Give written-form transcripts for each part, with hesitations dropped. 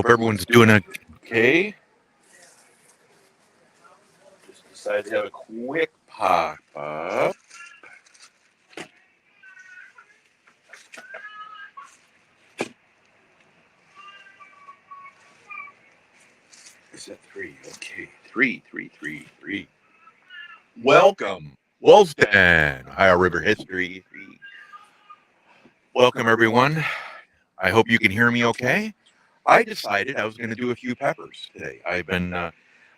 everyone's doing okay. Just decided to have a quick pop up. Is that three? Okay, three. Welcome, Wolfden, Ohio River History. Welcome, everyone. I hope you can hear me okay. I decided I was going to do a few peppers today. I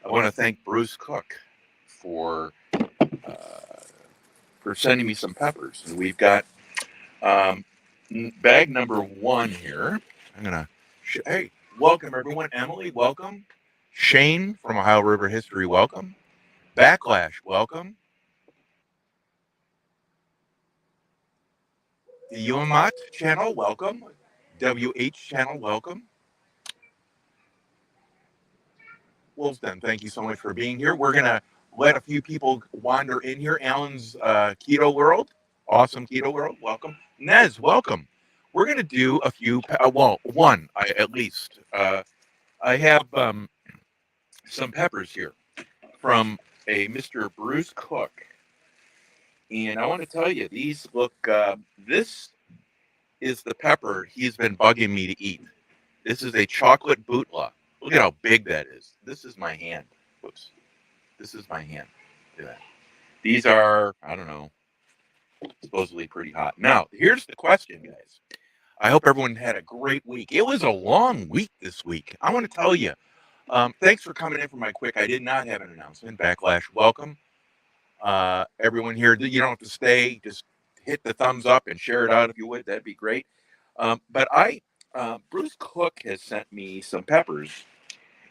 want to thank Bruce Cook for sending me some peppers. And we've got um, bag number one here. I'm gonna. Hey, welcome everyone. Emily, welcome. Shane from Ohio River History, welcome. Backlash, welcome. The UMOT channel, welcome. WH channel, welcome. Wolfden, thank you so much for being here. We're gonna let a few people wander in here. Alan's Keto World, awesome Keto World, welcome. Nez, welcome. We're gonna do a few. One at least. I have some peppers here from a Mr. Bruce Cook. And I want to tell you, these look, this is the pepper he's been bugging me to eat. This is a chocolate bootla. Look at how big that is. This is my hand. Whoops. This is my hand. Look at that. These are, I don't know, supposedly pretty hot. Now, here's the question, guys. I hope everyone had a great week. It was a long week this week. I want to tell you, thanks for coming in for my quick. I did not have an announcement. Backlash, welcome. Everyone here, you don't have to stay. Just hit the thumbs up and share it out if you would. That'd be great. Bruce Cook has sent me some peppers.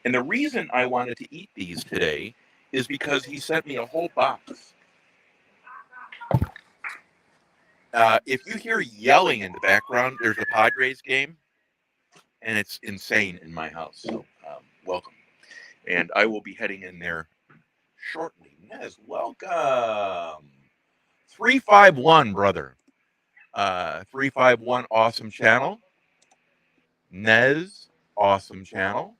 And the reason I wanted to eat these today is because he sent me a whole box. If you hear yelling in the background, there's a Padres game, and it's insane in my house. So, welcome. And I will be heading in there shortly. Nez, welcome. 351, brother. 351, awesome channel. Nez, awesome channel.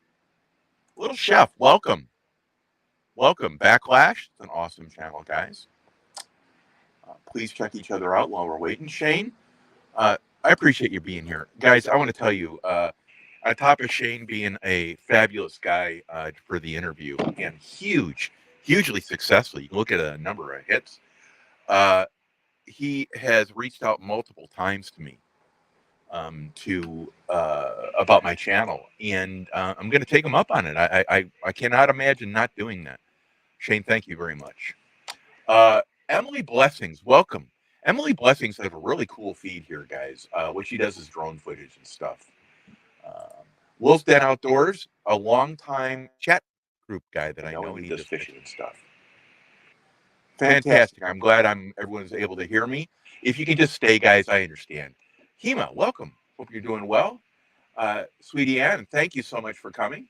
Little Chef, welcome. Welcome. Backlash, it's an awesome channel, guys. Please check each other out while we're waiting. Shane, I appreciate you being here. Guys, I want to tell you, on top of Shane being a fabulous guy for the interview and hugely successful, you can look at a number of hits, he has reached out multiple times to me about my channel, and I'm going to take him up on it. I cannot imagine not doing that. Shane, thank you very much. Emily Blessings, welcome. Emily Blessings has a really cool feed here, guys. What she does is drone footage and stuff. Wolf's Den Outdoors, a longtime chat group guy that I know, and he does fishing and stuff. Fantastic. I'm glad everyone's able to hear me. If you can just stay, guys, I understand. Hema, welcome. Hope you're doing well. Sweetie Ann, thank you so much for coming.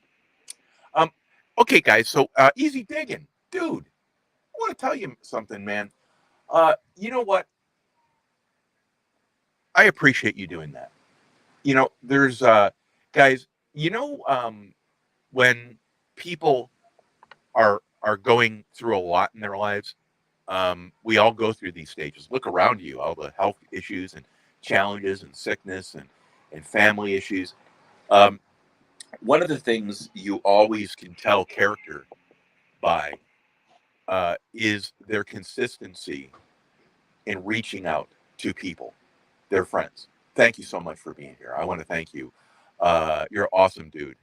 Okay, guys, so easy digging. Dude, I want to tell you something, man. You know what? I appreciate you doing that. You know, there's guys, you know, when people are going through a lot in their lives, we all go through these stages. Look around you, all the health issues and challenges and sickness and family issues. One of the things you always can tell character by is their consistency in reaching out to people, their friends. Thank you so much for being here. I want to thank you. You're an awesome dude,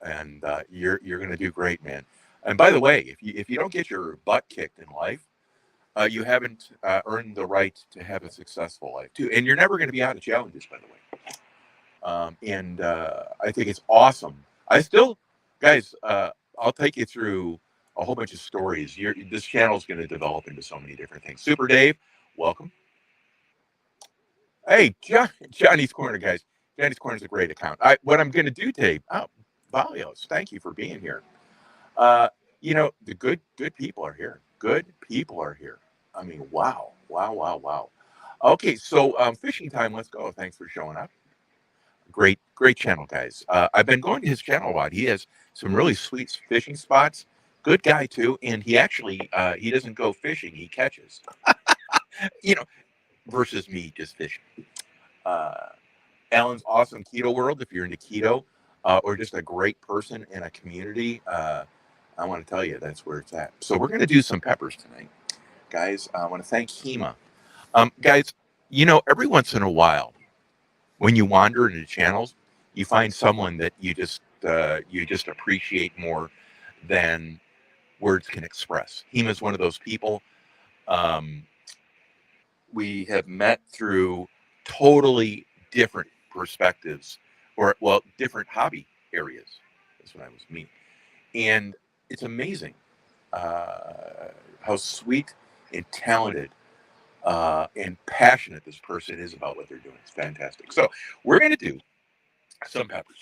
and you're going to do great, man. And by the way, if you don't get your butt kicked in life, you haven't earned the right to have a successful life too. And you're never going to be out of challenges, by the way. I think it's awesome. Guys, I'll take you through a whole bunch of stories. This channel is going to develop into so many different things. Super Dave, welcome. Hey, Johnny's Corner, guys. Johnny's Corner is a great account. What I'm going to do today, Valios, thank you for being here. You know, the good people are here. Good people are here. I mean, wow. Okay, so fishing time. Let's go. Thanks for showing up. Great channel, guys. I've been going to his channel a lot. He has some really sweet fishing spots. Good guy too, and he actually he doesn't go fishing; he catches. You know, versus me just fishing. Uh, Alan's awesome keto world. If you're into keto or just a great person in a community, I want to tell you that's where it's at. So we're going to do some peppers tonight, guys. I want to thank Hema, guys. Every once in a while, when you wander into channels, you find someone that you just appreciate more than words can express. Hema is one of those people. Um, we have met through totally different perspectives, or well, different hobby areas. That's what I was meaning, and it's amazing how sweet and talented and passionate this person is about what they're doing. It's fantastic. So we're going to do some peppers.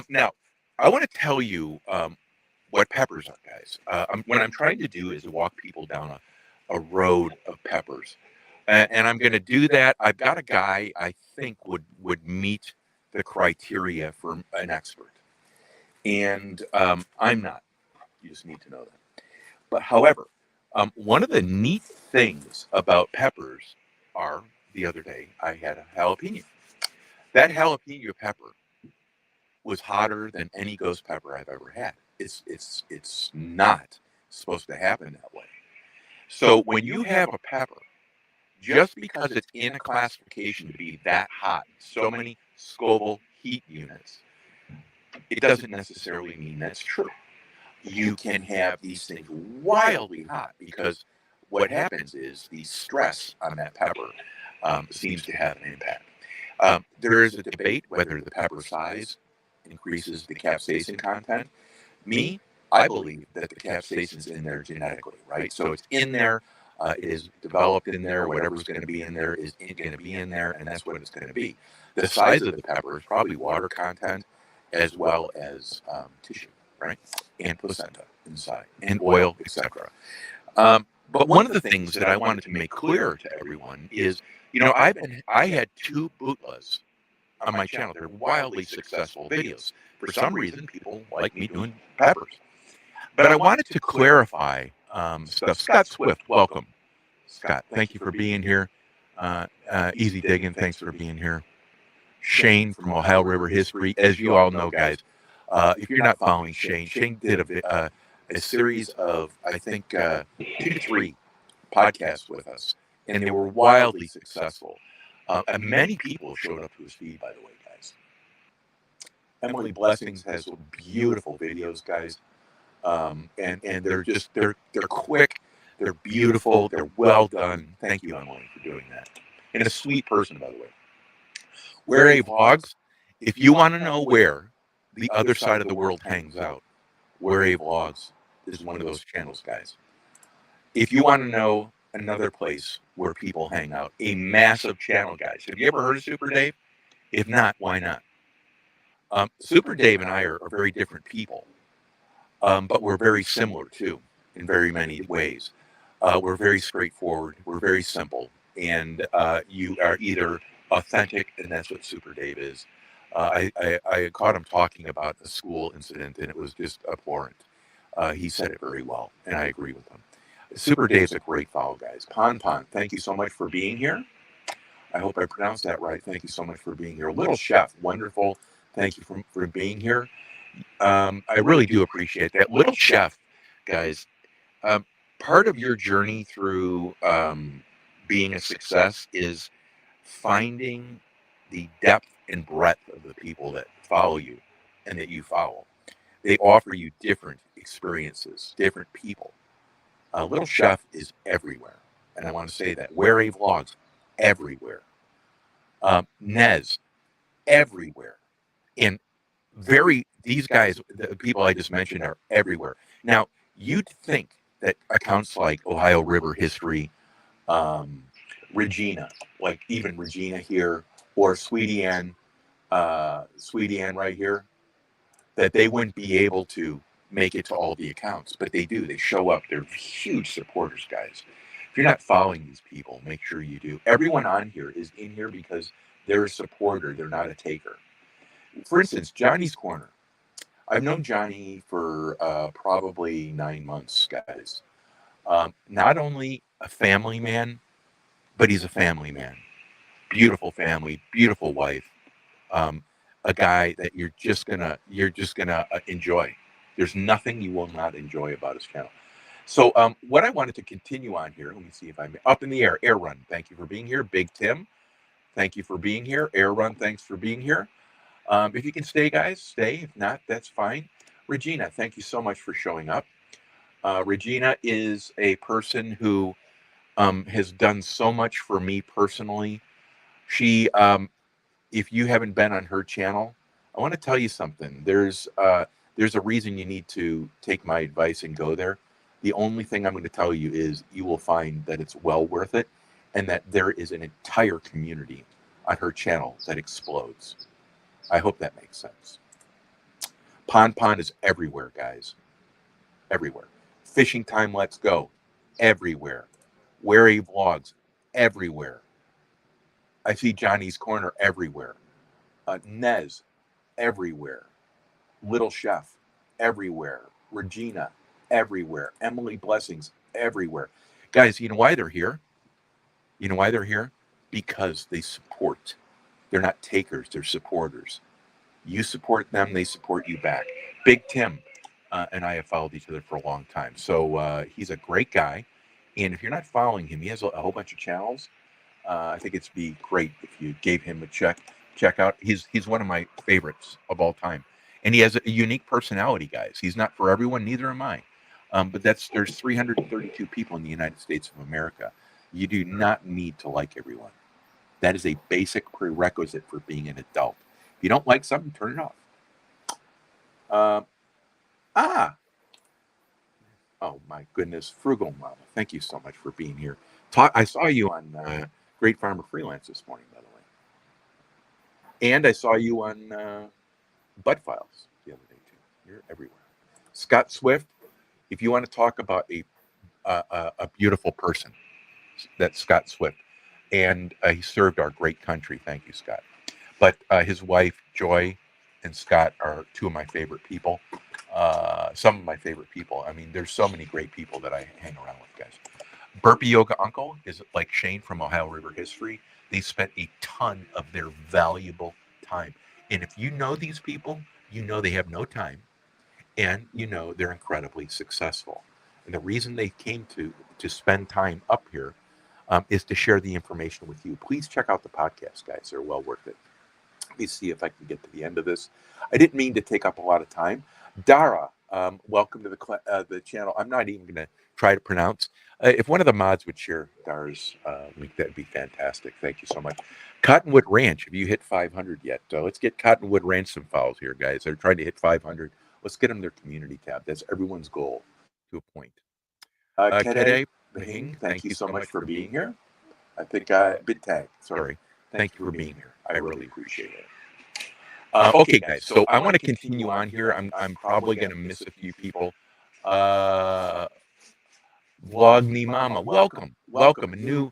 Now, I want to tell you what peppers are, guys. What I'm trying to do is walk people down a road of peppers, and I'm going to do that. I've got a guy I think would meet the criteria for an expert, and I'm not. You just need to know that. But however, one of the neat things about peppers are the other day I had a jalapeno. That jalapeno pepper was hotter than any ghost pepper I've ever had. It's not supposed to happen that way. So when you have a pepper, just because it's in a classification to be that hot, so many Scoville heat units, it doesn't necessarily mean that's true. You can have these things wildly hot because what happens is the stress on that pepper seems to have an impact. There is a debate whether the pepper size increases the capsaicin content. Me, I believe that the capsaicin is in there genetically, right? So it's in there, it is developed in there, whatever's going to be in there is going to be in there, and that's what it's going to be. The size of the pepper is probably water content as well as tissue, right? And placenta inside, and oil, etc. But one of the things that I wanted to make clear to everyone is, I had two bootlas on my channel. They're wildly successful videos. For some reason, people like me doing peppers. But I wanted to clarify stuff. Scott Swift, welcome. Scott, thank you for being here. Easy Digging, thanks for being here. Shane from Ohio River History. As you all know, guys, if you're not following Shane did a series of, I think, 2 to 3 podcasts with us, and they were wildly successful. And many people showed up to his feed, by the way, guys. Emily Blessings has some beautiful videos, guys, and they're quick, they're beautiful, they're well done. Thank you, Emily, for doing that. And a sweet person, by the way. Where A Vlogs, if you want to know where the other side of the world hangs out, Where A Vlogs is one of those channels, guys. If you want to know another place where people hang out, a massive channel, guys. Have you ever heard of Super Dave? If not, why not? Super Dave and I are very different people, but we're very similar too in very many ways. We're very straightforward. We're very simple, and you are either authentic, and that's what Super Dave is. I caught him talking about a school incident, and it was just abhorrent. He said it very well, and I agree with him. Super Dave's a great follow, guys. Pon, thank you so much for being here. I hope I pronounced that right. Thank you so much for being here. Little Chef, wonderful. Thank you for being here. I really do appreciate that. Little Chef, guys, part of your journey through being a success is finding the depth and breadth of the people that follow you and that you follow. They offer you different experiences, different people. Little Chef is everywhere, and I want to say that. Where A Vlogs, everywhere. Nez, everywhere. And these guys, the people I just mentioned, are everywhere. Now, you'd think that accounts like Ohio River History, Regina, like even Regina here, or Sweetie Ann right here, that they wouldn't be able to make it to all the accounts, but they do. They show up. They're huge supporters, guys. If you're not following these people, make sure you do. Everyone on here is in here because they're a supporter. They're not a taker. For instance, Johnny's Corner. I've known Johnny for probably 9 months, guys. Not only a family man, but he's a family man. Beautiful family, beautiful wife. Um, a guy that you're just gonna enjoy. There's nothing you will not enjoy about his channel. So what I wanted to continue on here, let me see if I'm up in the air. Air Run, thank you for being here. Big Tim, thank you for being here. Air Run, thanks for being here. If you can stay, guys, stay. If not, that's fine. Regina, thank you so much for showing up. Regina is a person who has done so much for me personally. She, if you haven't been on her channel, I want to tell you something. There's a reason you need to take my advice and go there. The only thing I'm going to tell you is you will find that it's well worth it, and that there is an entire community on her channel that explodes. I hope that makes sense. Pon Pon is everywhere, guys. Everywhere. Fishing Time Let's Go, everywhere. Wary Vlogs, everywhere. I see Johnny's Corner everywhere. Nez, everywhere. Little Chef, everywhere. Regina, everywhere. Emily Blessings, everywhere. Guys, you know why they're here? You know why they're here? Because they support. They're not takers, they're supporters. You support them, they support you back. Big Tim and I have followed each other for a long time. So he's a great guy. And if you're not following him, he has a whole bunch of channels. I think it'd be great if you gave him a check out. He's one of my favorites of all time. And he has a unique personality, guys. He's not for everyone, neither am I. But there's 332 people in the United States of America. You do not need to like everyone. That is a basic prerequisite for being an adult. If you don't like something, turn it off. Oh my goodness, Frugal Mama, thank you so much for being here. I saw you on Great Farmer Freelance this morning, by the way, and I saw you on Bud Files the other day too. You're everywhere. Scott Swift, if you want to talk about a beautiful person, that's Scott Swift, and he served our great country. Thank you, Scott. But his wife Joy and Scott are two of my favorite people. Some of my favorite people. I mean, there's so many great people that I hang around with, guys. Burpee Yoga Uncle is like Shane from Ohio River History. They spent a ton of their valuable time. And if you know these people, you know they have no time, and you know they're incredibly successful. And the reason they came to spend time up here is to share the information with you. Please check out the podcast, guys. They're well worth it. Let me see if I can get to the end of this. I didn't mean to take up a lot of time. Dara, welcome to the channel. I'm not even going to try to pronounce. If one of the mods would share Dara's link, that'd be fantastic. Thank you so much. Cottonwood Ranch, have you hit 500 yet? Let's get Cottonwood Ranch some follows here, guys. They're trying to hit 500. Let's get them their community tab. That's everyone's goal to a point. Kede Bahing, thank you so much for being here. I think BitTag, sorry. Thank you for being here. I really appreciate it. Okay, guys. So I want to continue on here. I'm probably going to miss a few people. Vlogny Mama, welcome. A new,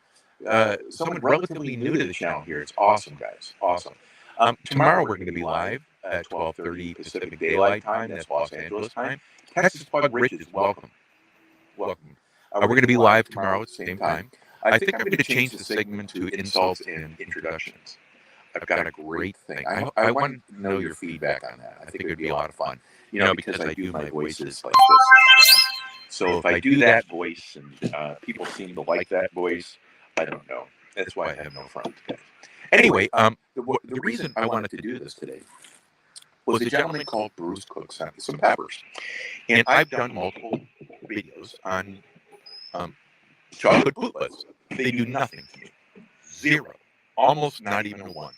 someone relatively new to the channel here. It's awesome, guys. Awesome. Tomorrow we're going to be live at 12:30 Pacific Daylight Time. That's Los Angeles time. Texas Pug Riches, welcome. We're going to be live tomorrow at the same time. I think I'm going to change the segment to insults and introductions. I've got a great thing. I want to know your feedback on that. I think it would be a lot of fun, because I do my voices like this. So if I do that voice and people seem to like that voice, I don't know. That's why I have no friends today. Anyway, the reason I wanted to do this today was a gentleman called Bruce Cook sent me some peppers. And I've done multiple videos on chocolate pootlets. They do nothing to me. Zero. Almost not even a one.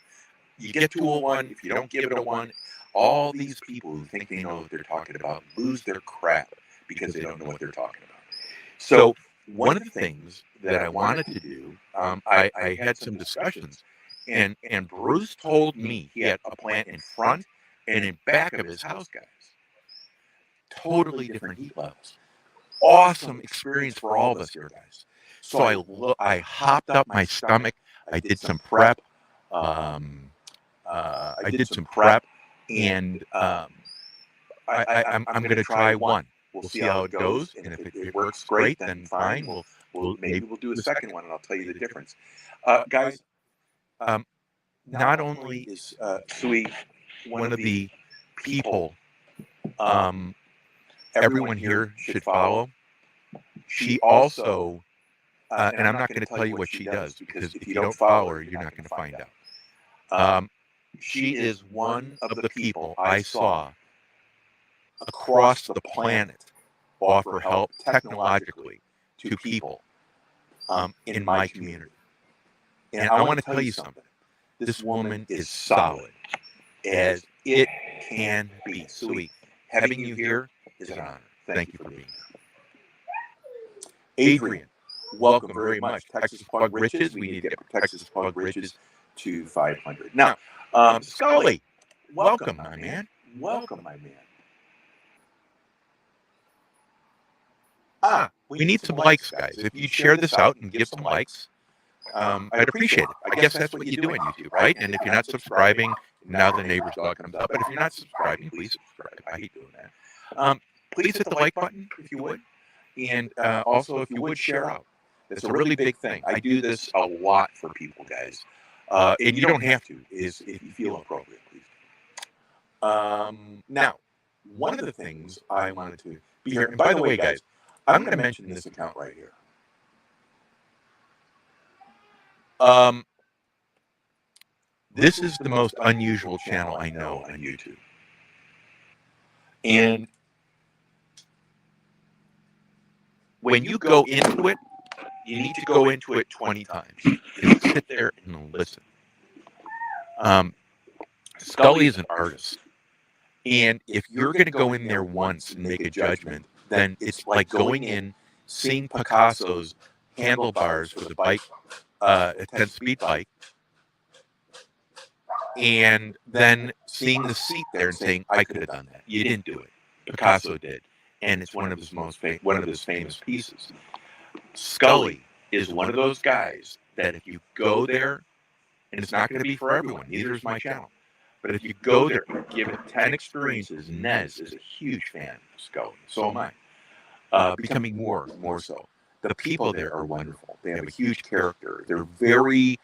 You get to a one, if you don't give it a one, all these people who think they know what they're talking about lose their crap because they don't know what they're talking about. So one of the things that I wanted to do, I had some discussions, and Bruce told me he had a plant in front and in back of his house, guys. Totally different heat levels. Awesome experience for all of us here, guys. So I hopped up my stomach. I did some prep. And I'm going to try one. We'll see how it goes, and if it works great, then fine. We'll do a second one, and I'll tell you the difference. Guys, not only is Sui one of the people everyone here should follow, she also, and I'm not going to tell you what she does, because if you don't follow her, you're not going to find out. She is one of the people I saw across the planet offer help technologically to people in my community. And I want to tell you something. This woman is solid as it can be. Sweet. Having you here is an honor. Thank you for being here. Adrian, welcome very much. Texas Plug Riches. We need to get Texas Plug Riches to 500. Now, Scully, welcome, my man. Welcome, my man. We need some likes, guys. If you'd share this out and give some likes, I'd appreciate it. I guess that's what you do on YouTube, right? And if you're not subscribing, now the neighbor's dog comes up. But if you're not subscribing, please subscribe. I hate doing that. Please hit the like button if you would. And also, if you would, share out. That's a really big thing. I do this a lot for people, guys. And you don't have to, if you feel appropriate, please. Now, one of the things I wanted to be here, and by the way, guys, I'm going to mention this account right here. This is the most unusual channel I know on YouTube. And when you go into it, you need to go into it 20 times. Just sit there and listen. Scully is an artist. And if you're going to go in there once and make a judgment, then it's like going in, seeing Picasso's handlebars for the bike, a 10-speed bike, and then seeing the seat there and saying, I could have done that. You didn't do it. Picasso did. And it's one of his famous pieces. Scully is one of those guys that if you go there, and it's not going to be for everyone, neither is my channel, but if you go there and give it 10 experiences, Nez is a huge fan of Scully. So am I. Becoming more so. The people there are wonderful. They have a huge character. They're very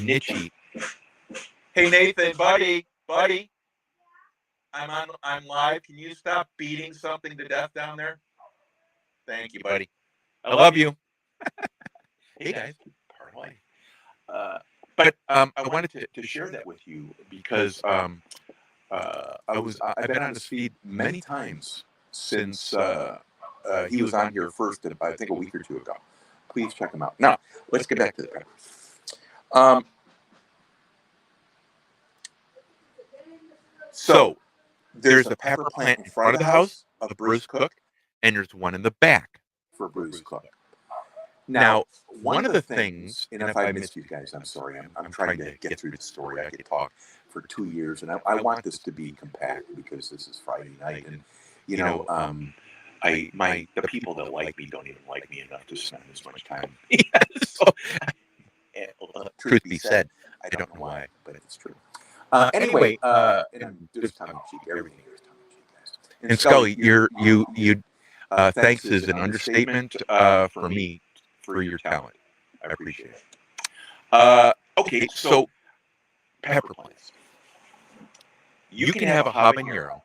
niche-y. Hey Nathan, buddy, I'm live. Can you stop beating something to death down there? Thank you, buddy. I love you. Hey guys, parlay. But I wanted to share that with you because I've been on his feed many times since he was on here first, I think a week or two ago. Please check him out. Now, let's get back to the pepper. So there's a pepper plant in front of the house of Bruce Cook, and there's one in the back for Bruce Cook. Now, one of the things, and if I missed you guys, I'm sorry. I'm trying to get through the story. I could talk for 2 years, and I want this to be compact because this is Friday night, and the people that like me don't even like me enough to spend this much time. So, truth be said, I don't know why, but it's true. Anyway, and there's tongue in cheek. Everything here is tongue in cheek, guys. And Scully, you thanks is an understatement for me for your talent. I appreciate it. Okay, so pepper plants. You can have a habanero,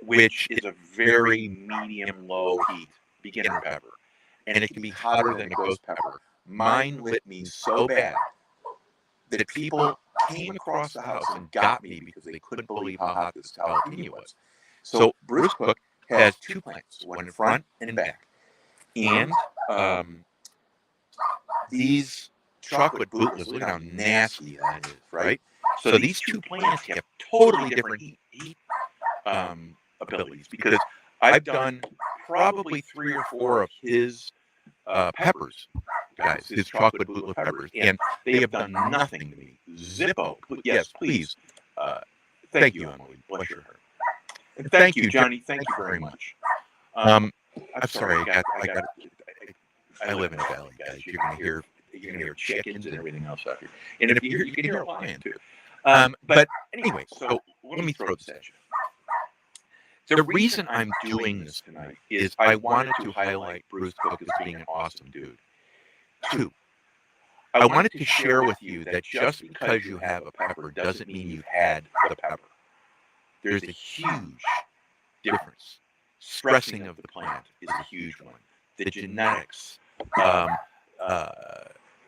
which is a very medium-low heat beginner pepper, and it can be hotter than a ghost pepper. Mine lit me so bad that people came across the house and got me because they couldn't believe how hot this jalapeno was. So Bruce Cook has 2 plants, one in front and in back. And these chocolate bootless, look at how nasty that is, right? So these 2 plants have totally different heat abilities, because I've done probably 3 or 4 of his peppers, guys, his chocolate bootleg peppers, and they have done nothing to me. Zippo, yes, please. Thank you, Emily. Bless your heart. And thank you, Johnny. Thank you very much. I'm sorry. I live in a valley, guys. You're gonna hear chickens and everything else out here, and if you can hear a lion too. But anyway, so let me throw this at you. The reason I'm doing this tonight is I wanted to highlight Bruce Cook as being an awesome dude. Two, I wanted to share with you that just because you have a pepper doesn't mean you've had the pepper. There's a huge difference. Stressing of the plant is a huge one. The genetics,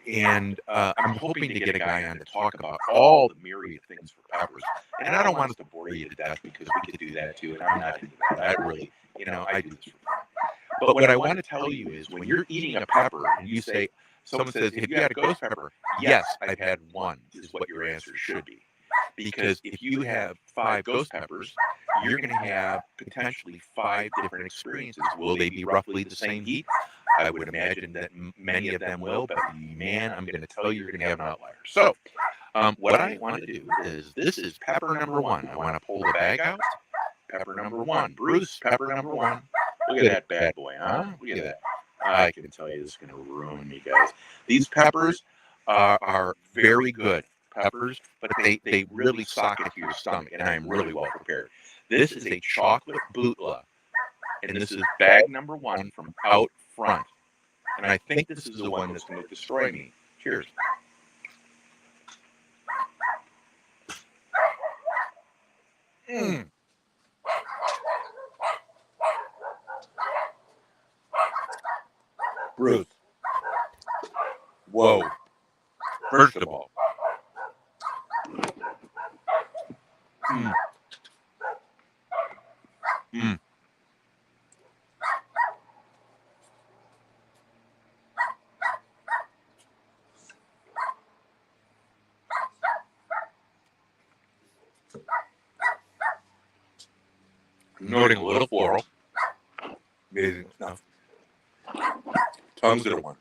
and I'm hoping to get a guy on to talk about all the myriad things for peppers. And I don't want us to bore you to death because we could do that too. And I'm not into that. I really, I do this for fun. But what I want to tell you is when you're eating a pepper and you say, someone says, have you had a ghost pepper? Yes, I've had one, is what your answer should be. Because if you have 5 ghost peppers, you're going to have potentially 5 different experiences. Will they be roughly the same heat? I would imagine that many of them will, but man, I'm going to tell you, you're going to have an outlier. So, what I want to do is, this is pepper number 1. I want to pull the bag out. Pepper number 1. Bruce, pepper number 1. Look at that bad boy, huh? Look at that. I can tell you this is going to ruin me, guys. These peppers are very good peppers, but they really sock into your stomach, and I am really well prepared. This is a chocolate bootla, and this is bag number 1 from out front. And I think this is the one that's going to destroy me. Cheers. Bruce. Whoa. First of all. Noting a little floral. Amazing stuff. Tongues at 1.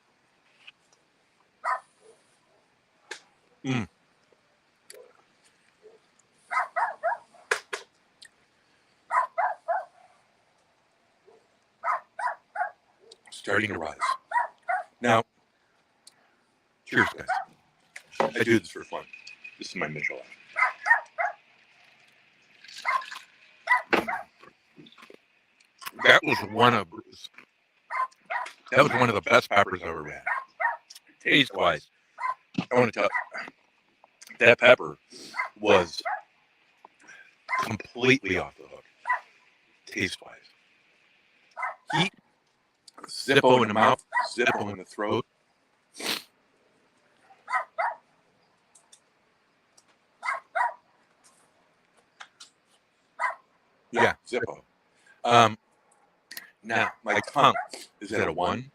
Starting to rise. Now, cheers, guys. I do this for fun. This is my Michelin. That was one of Bruce. That was one of the best peppers I've ever had. Taste-wise, I want to tell you, that pepper was completely off the hook. Taste-wise. Heat, Zippo in the mouth, Zippo in the throat. Yeah, Zippo. Now, my tongue is at a 1.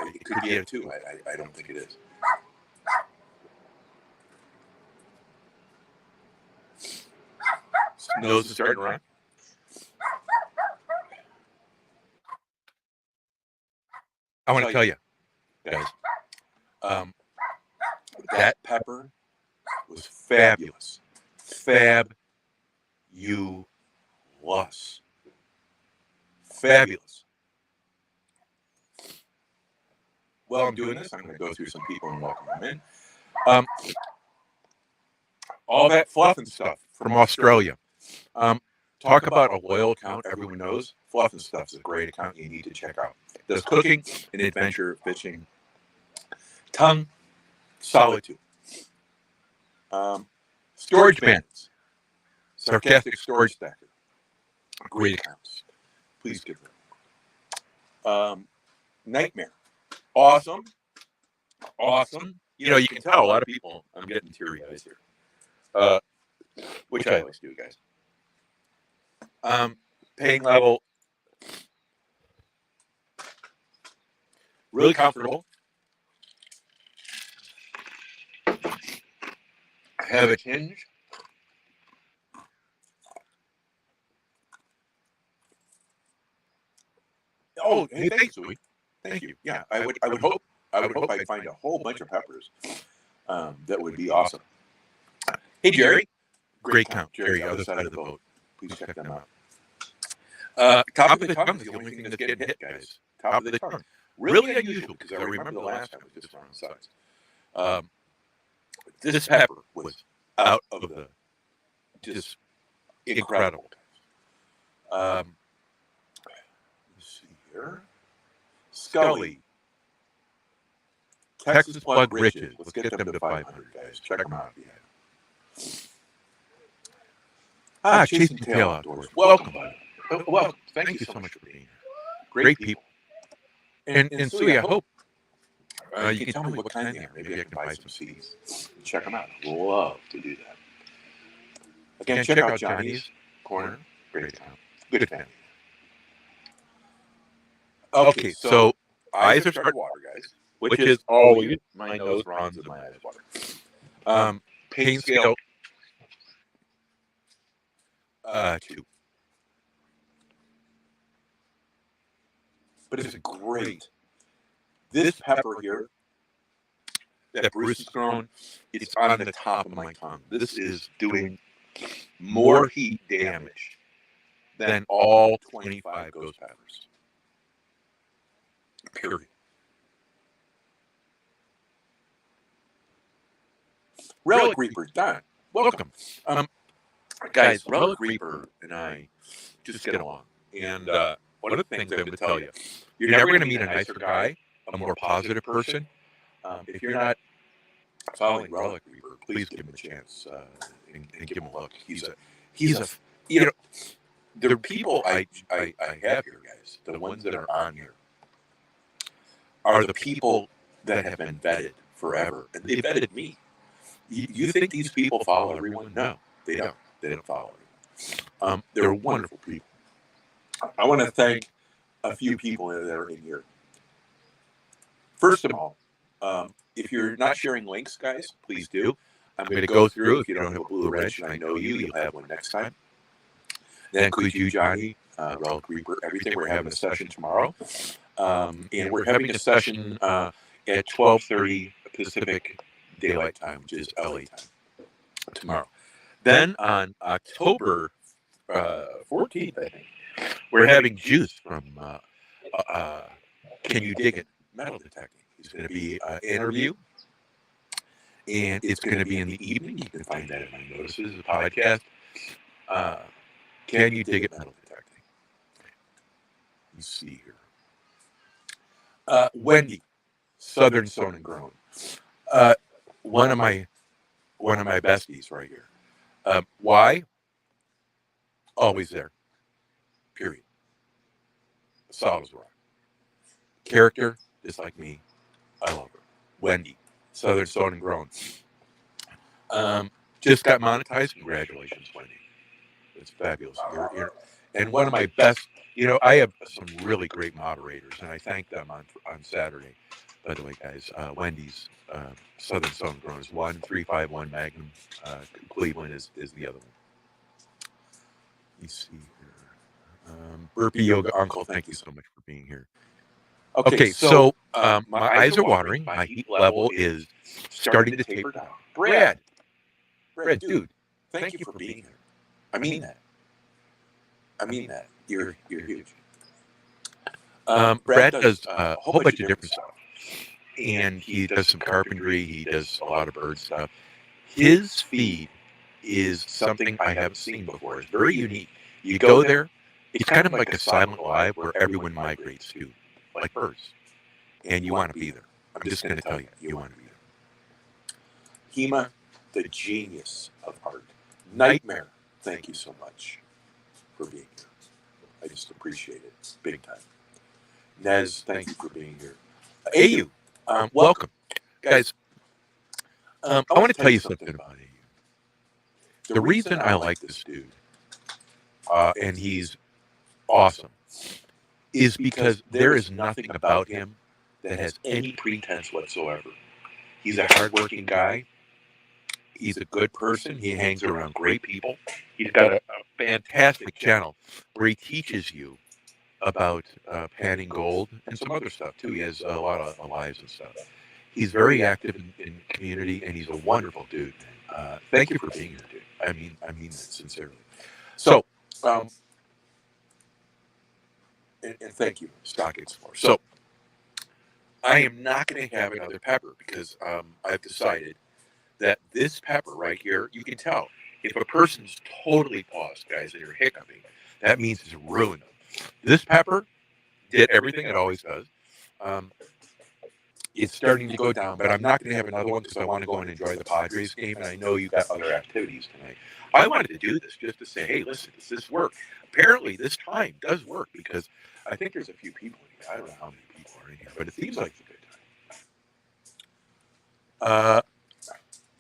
It could be at a 2. I don't think it is. Nose is starting to run. I want to tell you, guys, that pepper was fabulous. Fabulous. Fabulous. While I'm doing this, I'm going to go through some people and welcome them in. All that fluff and stuff from Australia. Talk about a loyal account everyone knows. Fluff and Stuff is a great account you need to check out. Does cooking and adventure fishing. Tongue, solid too. Storage Bandits. Sarcastic Storage Stacker. Great accounts. Please give them. Nightmare. Awesome. You can tell a lot of people, I'm getting teary eyes here. Which I always do, guys. Paying level. Really comfortable. Have a tinge. Oh, hey, thanks, Louie. Thank you. Yeah, I would hope I'd find a whole bunch of peppers. That would be awesome. Hey, Jerry. Great count, Jerry. Other side of the boat. Please check them out. Top of the tongue is the only thing that's getting hit, guys. Top of the tongue. Really unusual because I remember the last time it was just on the sides. This pepper was out of the just incredible. Let's see here. Scully. Texas Plug Riches. Let's get them to 500, guys. Check them out. Yeah. Chasing Tail Outdoors. Welcome, buddy. Welcome. Thank you so much for being here. Great people. And Suey, I hope you can tell me what kind they are. Maybe I can buy some CDs. Check them out. Love to do that. Again, check out Johnny's Corner. Great town. Good family. Okay, so eyes are starting water, guys. Which is always my nose runs and my eyes water. Pain scale 2. But it's great. This pepper here that Bruce has grown, it's on the top of my tongue. This is doing more heat damage than all 25 ghost peppers. Period. Relic Reaper, Don, welcome. Guys, Relic Reaper and I just get along. And one of the things I'm going to tell you, you're never going to meet a nicer guy, a more positive person. If you're not following Relic Reaper, please give him a chance and give him a look. He's a, you know, the people I have here, guys, the ones that are on here, are the people that have been vetted forever. And they vetted me. You think these people follow everyone? No, they don't. They don't follow everyone. They're wonderful people. I want to thank a few people that are in here. First of all, if you're not sharing links, guys, please do. I'm going to go through. If you don't have a blue wrench, and I know you'll have one next time. Then Kuju, Johnny, Relic Reaper, everything. We're having a session tomorrow. And we're having a session at 12:30 Pacific Daylight Time, which is LA time, tomorrow. Then on October 14th, I think, we're having Juice from Can You Dig It? Metal Detecting. It's going to be an interview, and it's going to be in the evening. You can find that in my notices, a podcast. Can You Dig It? Metal Detecting. Let's see here. Wendy, Southern Sewn and Grown. One of my besties right here. Why? Always there. Period. Solid as rock. Character, just like me. I love her. Wendy, Southern Sewn and Grown. Just got monetized. Congratulations, Wendy. It's fabulous. You're, and one of my best. I have some really great moderators, and I thank them on Saturday. By the way, guys, Wendy's Southern Sewn and Grown is 1351 Magnum. Cleveland is the other one. Let me see here. Burpee Yoga Uncle, thank you so much for being here. Okay, so my eyes are watering. My heat level is starting to taper down. Brad, dude, thank you for being here. I mean that. You're huge. Brad does a whole bunch of different stuff. And he does some carpentry. He does a lot of bird stuff. His feed is something I haven't seen before. It's very unique. You go there, it's kind of like a silent live where everyone migrates to, like birds. And you want to be there. I'm just going to tell you, you want to be there. Hema, the genius of art. Nightmare, thank you so much for being here. I just appreciate it big time. Nez, thank you for being here. AU, welcome. Guys, I want to tell you something about AU. The reason I like this dude, and he's awesome, is because there is nothing about him that has any pretense whatsoever. He's a hardworking guy. He's a good person. He hangs around great people. He's got a fantastic channel where he teaches you about panning gold and some other stuff too. He has a lot of lives and stuff. He's very active in community, and he's a wonderful dude. Thank you for being here, dude. I mean that sincerely. So, and thank you, Stock Explorer. So, I am not going to have another pepper because I've decided that this pepper right here, you can tell if a person's totally paused, guys, and you're hiccuping, that means it's ruined them. This pepper did everything it always does. Um, it's starting to go down, but I'm not going to have another one because I want to go and enjoy the Padres game, and I know you got other activities tonight. I wanted to do this just to say, hey, listen, does this work? Apparently, this time does work because I think there's a few people in here. I don't know how many people are in here, but it seems like it's a good time.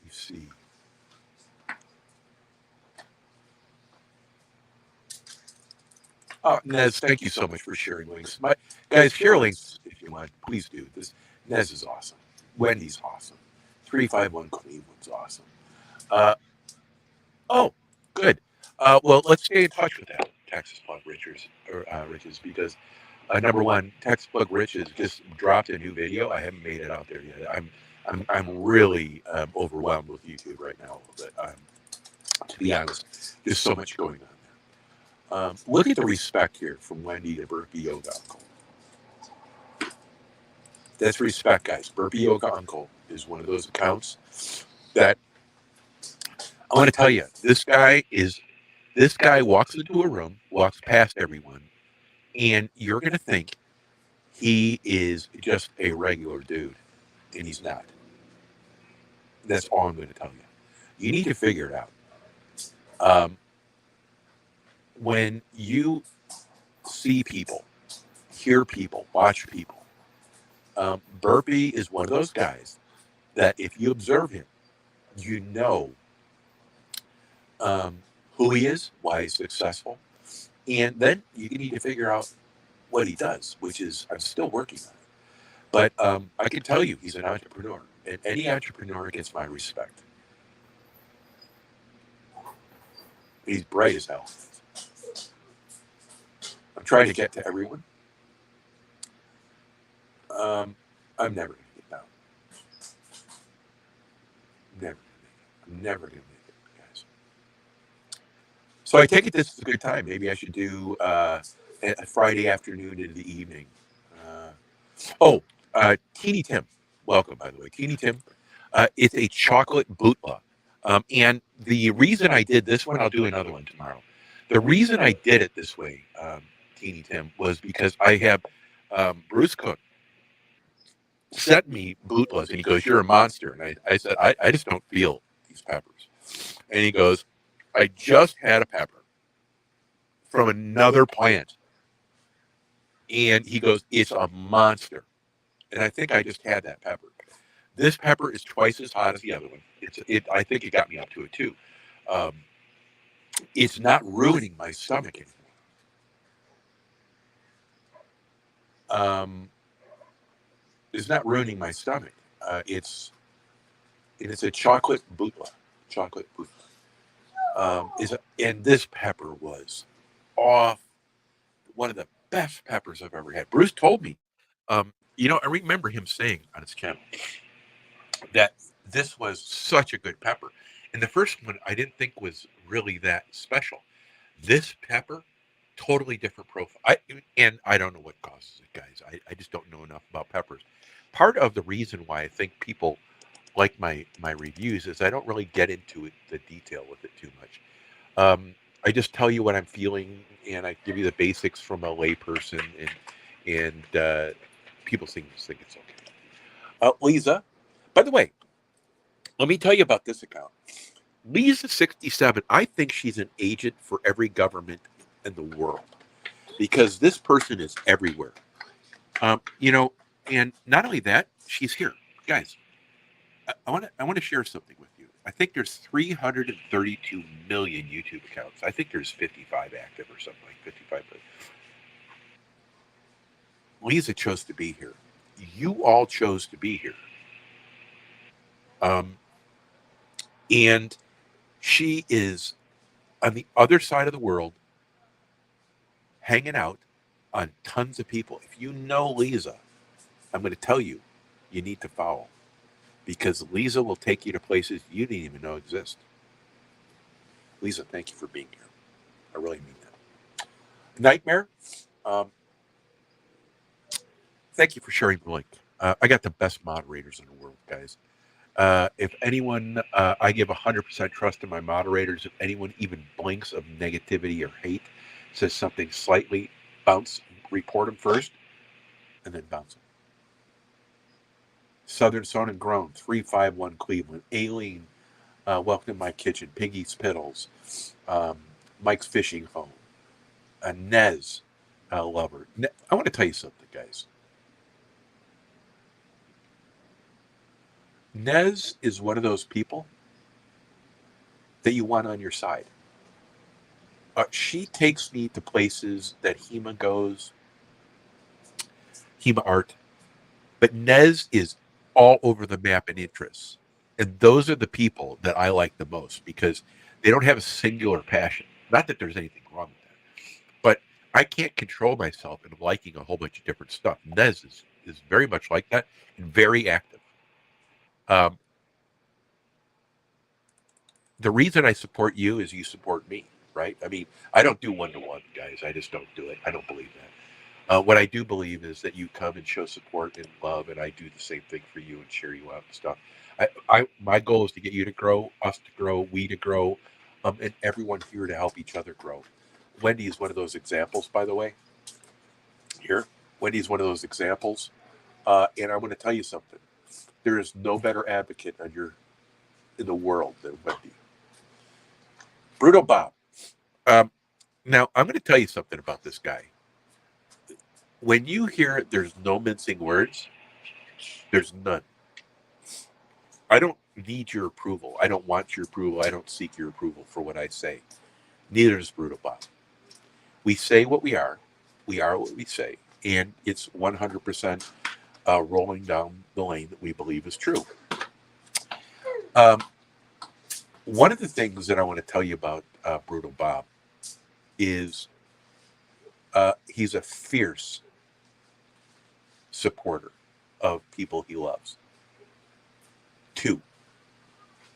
You see. Oh, Nez, thank you so much for sharing links. Guys, share links if you want. Please do. This Nez is awesome. Wendy's awesome. 351 Cleveland's awesome. Oh, good. Well, let's stay in touch with that Texas Plug Riches, because number one, Texas Plug Riches just dropped a new video. I haven't made it out there yet. I'm really overwhelmed with YouTube right now a little bit. To be honest, there's so much going on there. Look at the respect here from Wendy to Burpee Yoga Uncle. That's respect, guys. Burpee Yoga Uncle is one of those accounts that I want to tell you. This guy walks into a room, walks past everyone, and you're going to think he is just a regular dude, and he's not. That's all I'm going to tell you. You need to figure it out. When you see people, hear people, watch people, Burpee is one of those guys that if you observe him, you know who he is, why he's successful, and then you need to figure out what he does, which is I'm still working on it. But I can tell you he's an entrepreneur, and any entrepreneur gets my respect. He's bright as hell. I'm trying to get to everyone. I'm never going to get down. Never going to make it. I'm never going to make it, guys. So I take it this is a good time. Maybe I should do a Friday afternoon into the evening. Teeny Tim. Welcome, by the way. Teeny Tim. It's a chocolate bootla. And the reason I did this one, I'll do another one tomorrow. The reason I did it this way, Teeny Tim, was because I have Bruce Cook sent me bootlas, and he goes, "You're a monster." And I said, I just don't feel these peppers. And he goes, "I just had a pepper from another plant." And he goes, "It's a monster." And I think I just had that pepper. This pepper is twice as hot as the other one. I think it got me up to it too. It's not ruining my stomach anymore. It's not ruining my stomach. It's a chocolate bootla. Chocolate bootla. And this pepper was off one of the best peppers I've ever had. Bruce told me. I remember him saying on his channel that this was such a good pepper. And the first one I didn't think was really that special. This pepper, totally different profile. I don't know what causes it, guys. I just don't know enough about peppers. Part of the reason why I think people like my reviews is I don't really get into the detail with it too much. I just tell you what I'm feeling, and I give you the basics from a layperson, and people seem to think it's okay. Lisa, by the way, let me tell you about this account. Lisa67, I think she's an agent for every government in the world because this person is everywhere. And not only that, she's here. Guys, I want to share something with you. I think there's 332 million YouTube accounts. I think there's 55 active or something like 55. Lisa chose to be here. You all chose to be here. And she is on the other side of the world hanging out on tons of people. If you know Lisa, I'm going to tell you, you need to follow because Lisa will take you to places you didn't even know exist. Lisa, thank you for being here. I really mean that. Nightmare, thank you for sharing the link. I got the best moderators in the world, guys. If anyone, I give 100% trust to my moderators. If anyone even blinks of negativity or hate, says something slightly, bounce, report them first, and then bounce them. Southern Sun and Grown, 351 Cleveland. Aileen, welcome to my kitchen. Piggy's Piddles. Mike's Fishing Home. Nez, lover. I want to tell you something, guys. Nez is one of those people that you want on your side. She takes me to places that Hema goes, Hema Art, but Nez is all over the map in interests. And those are the people that I like the most because they don't have a singular passion. Not that there's anything wrong with that, but I can't control myself in liking a whole bunch of different stuff. Nez is very much like that and very active. The reason I support you is you support me, right? I mean, I don't do one-to-one, guys. I just don't do it. I don't believe that. What I do believe is that you come and show support and love, and I do the same thing for you and cheer you up and stuff. My goal is to get you to grow, us to grow, we to grow, and everyone here to help each other grow. Wendy is one of those examples, by the way. Here, Wendy is one of those examples, and I'm going to tell you something. There is no better advocate in the world than Wendy. Brutal Bob. Now, I'm going to tell you something about this guy. When you hear there's no mincing words, there's none. I don't need your approval. I don't want your approval. I don't seek your approval for what I say. Neither does Brutal Bob. We say what we are. We are what we say. And it's 100% rolling down the lane that we believe is true. One of the things that I want to tell you about Brutal Bob is he's a fierce supporter of people he loves. 2,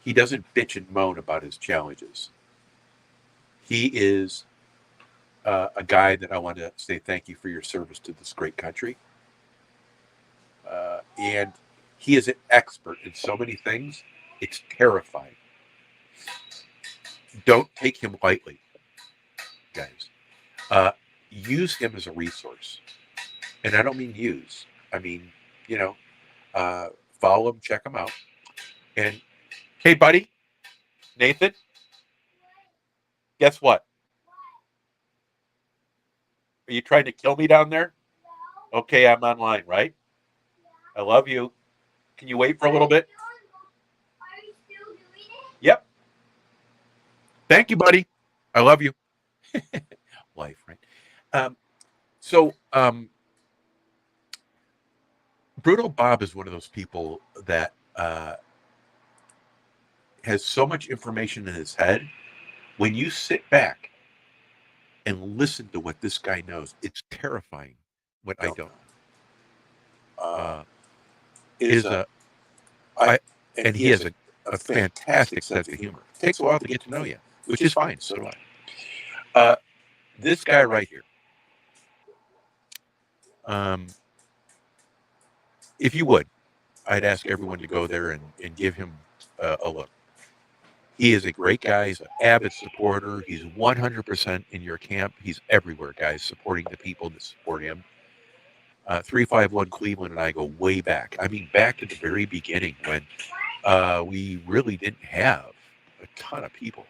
he doesn't bitch and moan about his challenges. He is a guy that I want to say thank you for your service to this great country. And he is an expert in so many things. It's terrifying. Don't take him lightly, guys. Use him as a resource. And I don't mean use. I mean, follow him, check him out. And, hey, buddy, Nathan, guess what? Are you trying to kill me down there? Okay, I'm online, right? I love you. Can you wait for a little bit? Are you still doing it? Yep. Thank you, buddy. I love you. Life, right? So, Brutal Bob is one of those people that has so much information in his head. When you sit back and listen to what this guy knows, it's terrifying what I don't. And he has a fantastic sense of humor. It takes a while to get to know you, which is fine. So do I. This guy right here. If you would, I'd ask everyone to go there and give him a look. He is a great guy. He's an avid supporter. He's 100% in your camp. He's everywhere, guys, supporting the people that support him. 351 Cleveland and I go way back. I mean, back to the very beginning when we really didn't have a ton of people.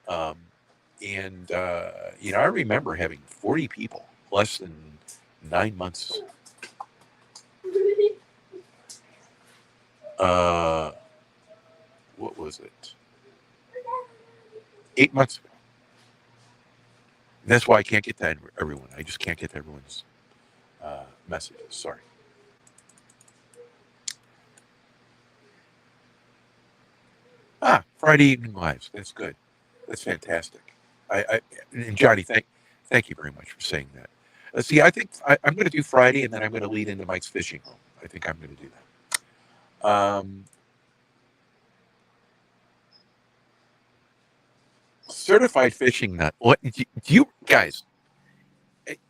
I remember having 40 people less than 9 months. What was it? 8 months ago. And that's why I can't get to everyone. I just can't get to everyone's messages. Sorry. Friday evening lives. That's good. That's fantastic. And Johnny, thank you very much for saying that. Let's see. I think I'm going to do Friday, and then I'm going to lead into Mike's Fishing Home. I think I'm going to do that. Certified fishing nut. What do you guys?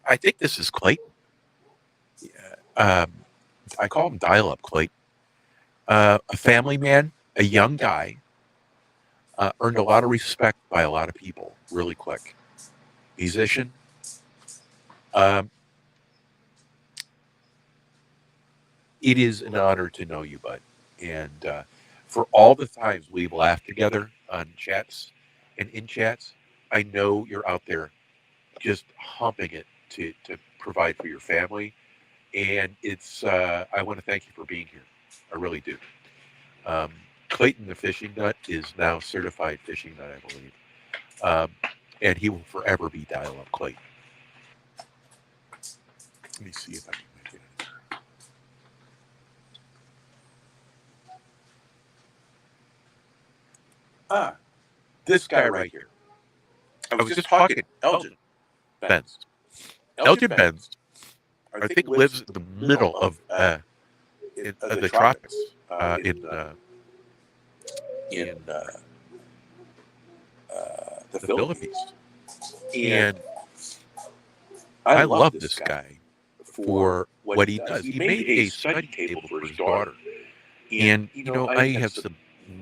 I think this is Clayton. I call him dial-up Clayton. a family man, a young guy, earned a lot of respect by a lot of people really quick. Musician. Um, it is an honor to know you, bud. And for all the times we've laughed together on chats and in chats, I know you're out there just humping it to provide for your family. And I want to thank you for being here. I really do. Um, Clayton, the fishing nut, is now certified fishing nut, I believe. Um, and he will forever be Dial Up Clayton. Let me see if I can make it. This guy right here. I was just talking. Elgin Benz. Elgin Benz, I think, lives in the middle of the tropics in the Philippines. And I love this guy for what he does. He made a study table for his daughter. And, I have some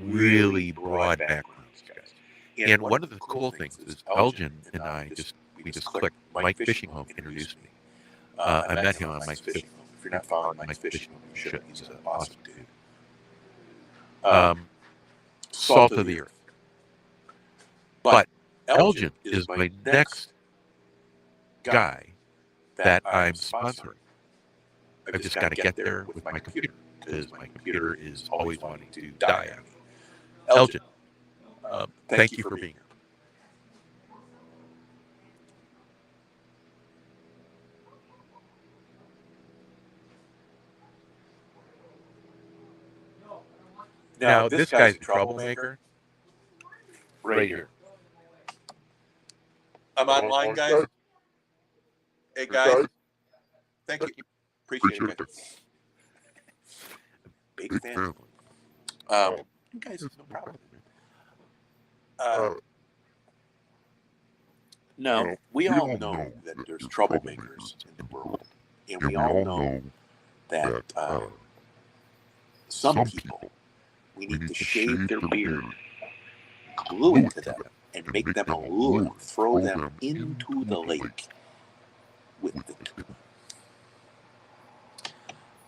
really broad backgrounds, guys. And one of the cool things is Elgin and we just clicked. Mike Fishing Home introduced me. I met him on Mike's Fishing Home. If you're not following Mike's Fishing Home, you should. He's an awesome dude. Salt of the earth. But Elgin is my next guy that I'm sponsoring. I've just got to get there with my computer because my computer is always wanting to die on me. Elgin, thank you for being here. Now, this guy's a troublemaker. Right here. I'm online, guys. Hey, guys. Thank you. Appreciate it. Big fan. You guys, no problem. Now, we all know that there's troublemakers in the world. And we all know that some people, we need to shave their beard, glue it to them, and make them a lure, throw them into the lake with the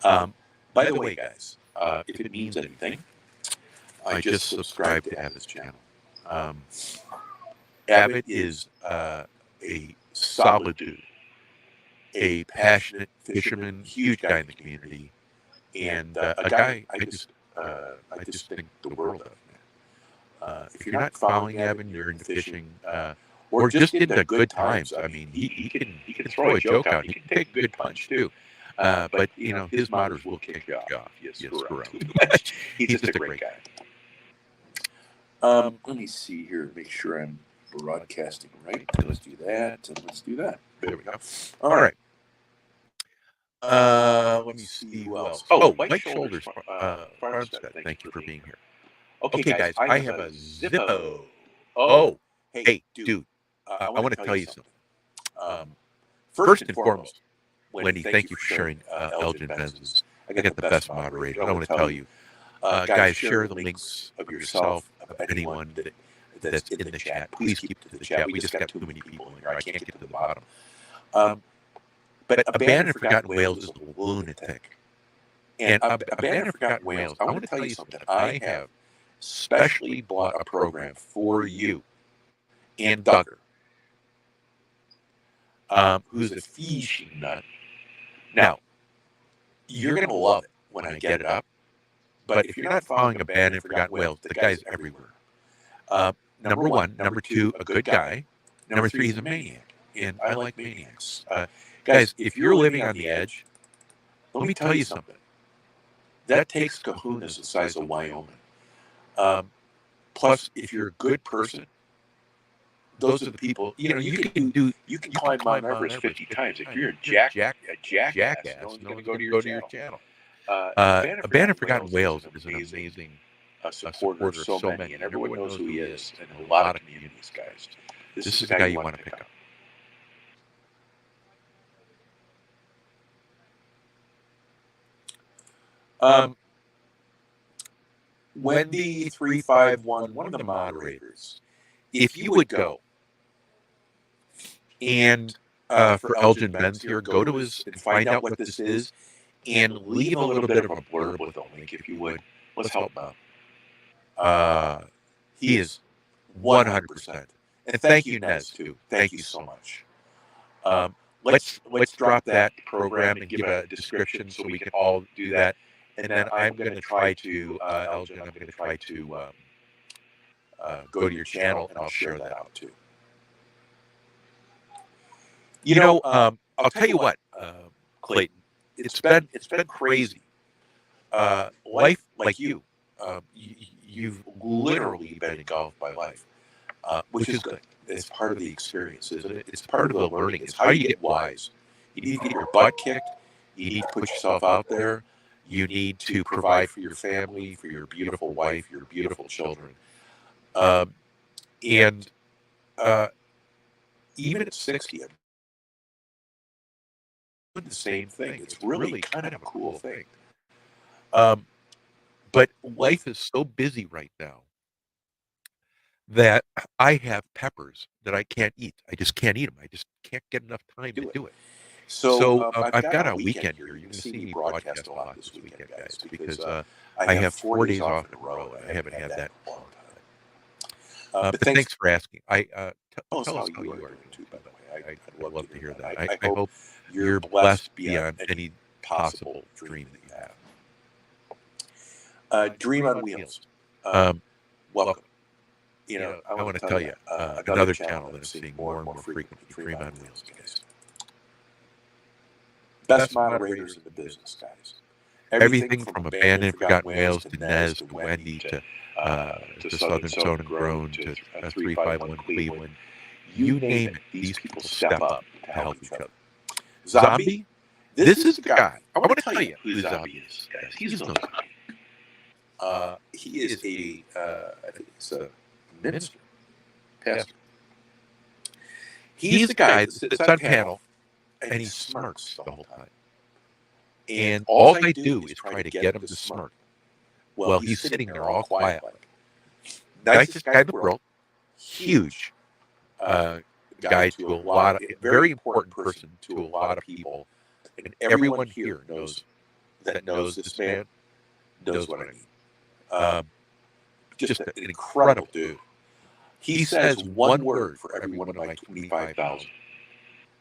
tuna. By the way, guys, if it means anything, I just subscribed to Abbott's channel. Abbott is a solid dude, a passionate fisherman, huge guy in the community, and a guy I just think the world of. If you're not following Evan, you're into fishing, or just into good times. I mean, he can throw a joke out. He can take a good punch too. But his modders will kick you off. Yes, screw up. He's just a great guy. Let me see here. Make sure I'm broadcasting right. Let's do that, and let's do that. There we go. All right. Let me see who else. Oh, Mike Shoulders, Farmstead. Thank you for being here. Okay, guys, I have a Zippo. Oh, hey, dude, I want to tell you something. First and foremost, Wendy, thank you for sharing Elgin Benz's. I got the best moderator. I want to tell you, guys, share the links of yourself, of anyone that's in the chat. Please keep to the chat. We just got too many people in here. I can't get to the bottom. But Abandoned Forgotten Whales is a lunatic. And Abandoned Forgotten Whales, I want to tell you something. I have specially bought a program for you and Duggar, who's a fishing nut. Now, you're going to love it when I get it up. But if you're not following Abandoned Forgotten Whales, the guy's everywhere. Number one. Number two, a good guy. Number three, he's a maniac. And I like maniacs. Guys, if you're living on the edge, let me tell you something. That takes kahunas the size of Wyoming. Plus, if you're a good person, those are the people. You can climb Mount Everest 50 times. If you're a jackass, no one's going to go to your channel. Abandoned Forgotten Whales is an amazing supporter of so many, and everyone knows who he is in a lot of communities, guys. This is the guy you want to pick up. Wendy351, one of the moderators, if you would go and for Elgin Benz here, go to his and find out what this is and leave a little bit of a blurb with a link if you would. Let's help him out. He is 100%. And thank you, Nez, too. Thank you so much. Let's drop that program and give a description so we can all do that. And then I'm going to try to, Elgin, I'm going to try to go to your channel and I'll share that out too. You know, I'll tell you what, Clayton, it's been crazy. Life like you've literally been engulfed by life, which is good. It's part of the experience, isn't it? It's part of the learning. It's how you get wise. You need to get your butt kicked. You need to put yourself out there. You need to provide for your family, for your beautiful wife, your beautiful children. And even at 60, I'm doing the same thing. It's really kind of a cool thing. But life is so busy right now that I have peppers that I can't eat. I just can't eat them. I just can't get enough time to do it. So I've got a weekend here. You're going to see me broadcast a lot this weekend, guys, because I have 4 days off in a row, and I haven't had that in a long time. But thanks for asking. Tell us how you are doing too, by the way. I'd love to hear that. I hope you're blessed beyond any possible dream that you have. Dream on Wheels. Welcome. You know, I want to tell you another channel that I'm seeing more and more frequently. Dream on Wheels, guys. Best moderators in the business, guys. Everything from Abandoned Forgotten Whales to Nez to Wendy to Southern Sown and Grown to 351 Cleveland. You name it, these people step up to help each other. Zombie, this is the guy. I want to tell you who Zombie is, guys. He's no zombie. He is he's a minister, pastor. He's the guy that sits on panel and he smirks the whole time. And all I do is try to get him to smirk. Well, he's sitting there all quiet. Nicest guy in the world. Huge guy to a lot of, very important person to a lot of people. And everyone here knows this man knows what I mean. Just an incredible dude. He says one word for every one of my 25,000.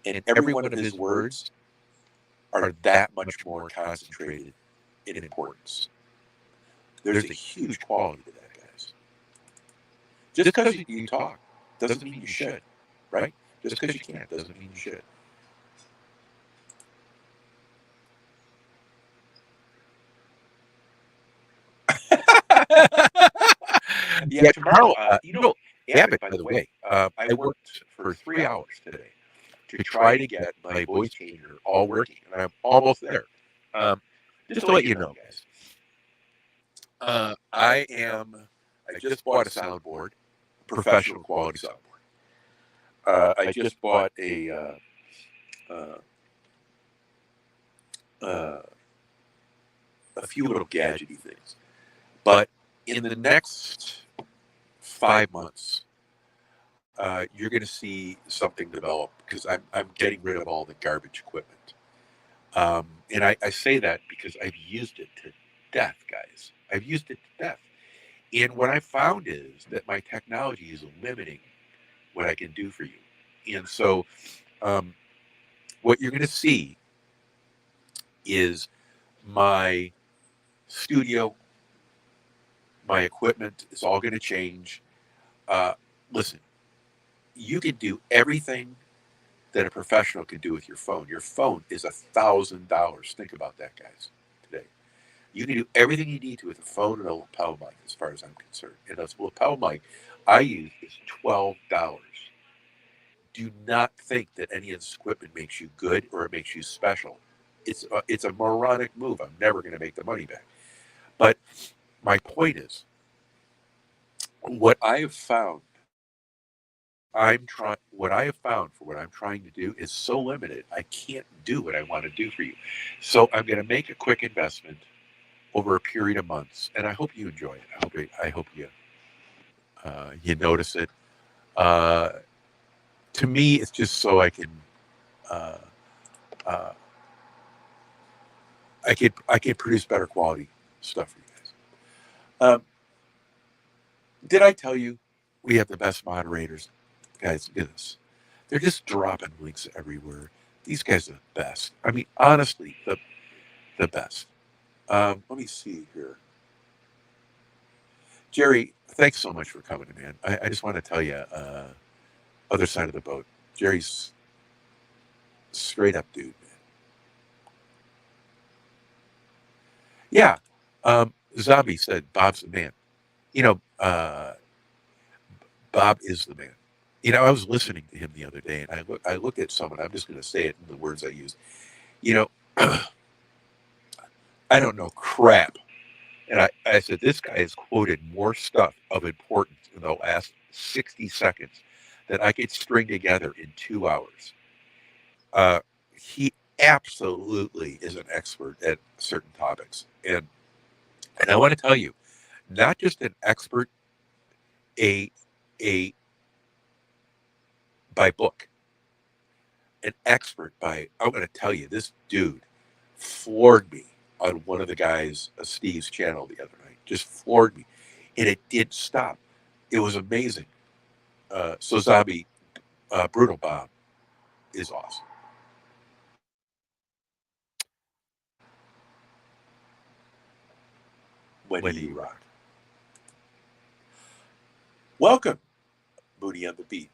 And every one of his words are that much more concentrated in importance. There's a huge quality to that, guys. Just because you talk doesn't mean you should, right? Just because you can't doesn't mean you should. Yeah, tomorrow, Abbott, by the way, I worked for 3 hours today to try to get my voice changer all working, and I'm almost there. Just to let you know, guys, I just bought a soundboard, professional quality soundboard. I just bought a few little gadgety things, but in the next 5 months, you're going to see something develop because I'm getting rid of all the garbage equipment. And I say that because I've used it to death, guys. I've used it to death. And what I found is that my technology is limiting what I can do for you. And so what you're going to see is my studio, my equipment is all going to change. Listen, you can do everything that a professional can do with your phone. Your phone is $1,000. Think about that, guys, today. You can do everything you need to with a phone and a lapel mic, as far as I'm concerned. And a lapel mic I use is $12. Do not think that any of this equipment makes you good or it makes you special. It's a moronic move. I'm never going to make the money back. But my point is, what I have found for what I'm trying to do is so limited. I can't do what I want to do for you. So I'm going to make a quick investment over a period of months, and I hope you enjoy it. I hope you you notice it. Uh, to me, it's just so uh, uh, I could produce better quality stuff for you guys. Um, did I tell you we have the best moderators? Guys, look at this. They're just dropping links everywhere. These guys are the best. I mean, honestly, the best. Let me see here. Jerry, thanks so much for coming, man. I just want to tell you, other side of the boat. Jerry's straight up dude, man. Yeah. Zombie said Bob's the man. You know, Bob is the man. You know, I was listening to him the other day, and I looked at someone. I'm just going to say it in the words I use. You know, I don't know crap. And I said, this guy has quoted more stuff of importance in the last 60 seconds that I could string together in 2 hours. Uh, he absolutely is an expert at certain topics. And I want to tell you, not just an expert, a a by book, an expert by. I'm going to tell you, this dude floored me on one of the guys, Steve's channel the other night. Just floored me, and it didn't stop. It was amazing. So Zombie, Brutal Bob is awesome. Wendy, you rock. Welcome, Booty on the Beat.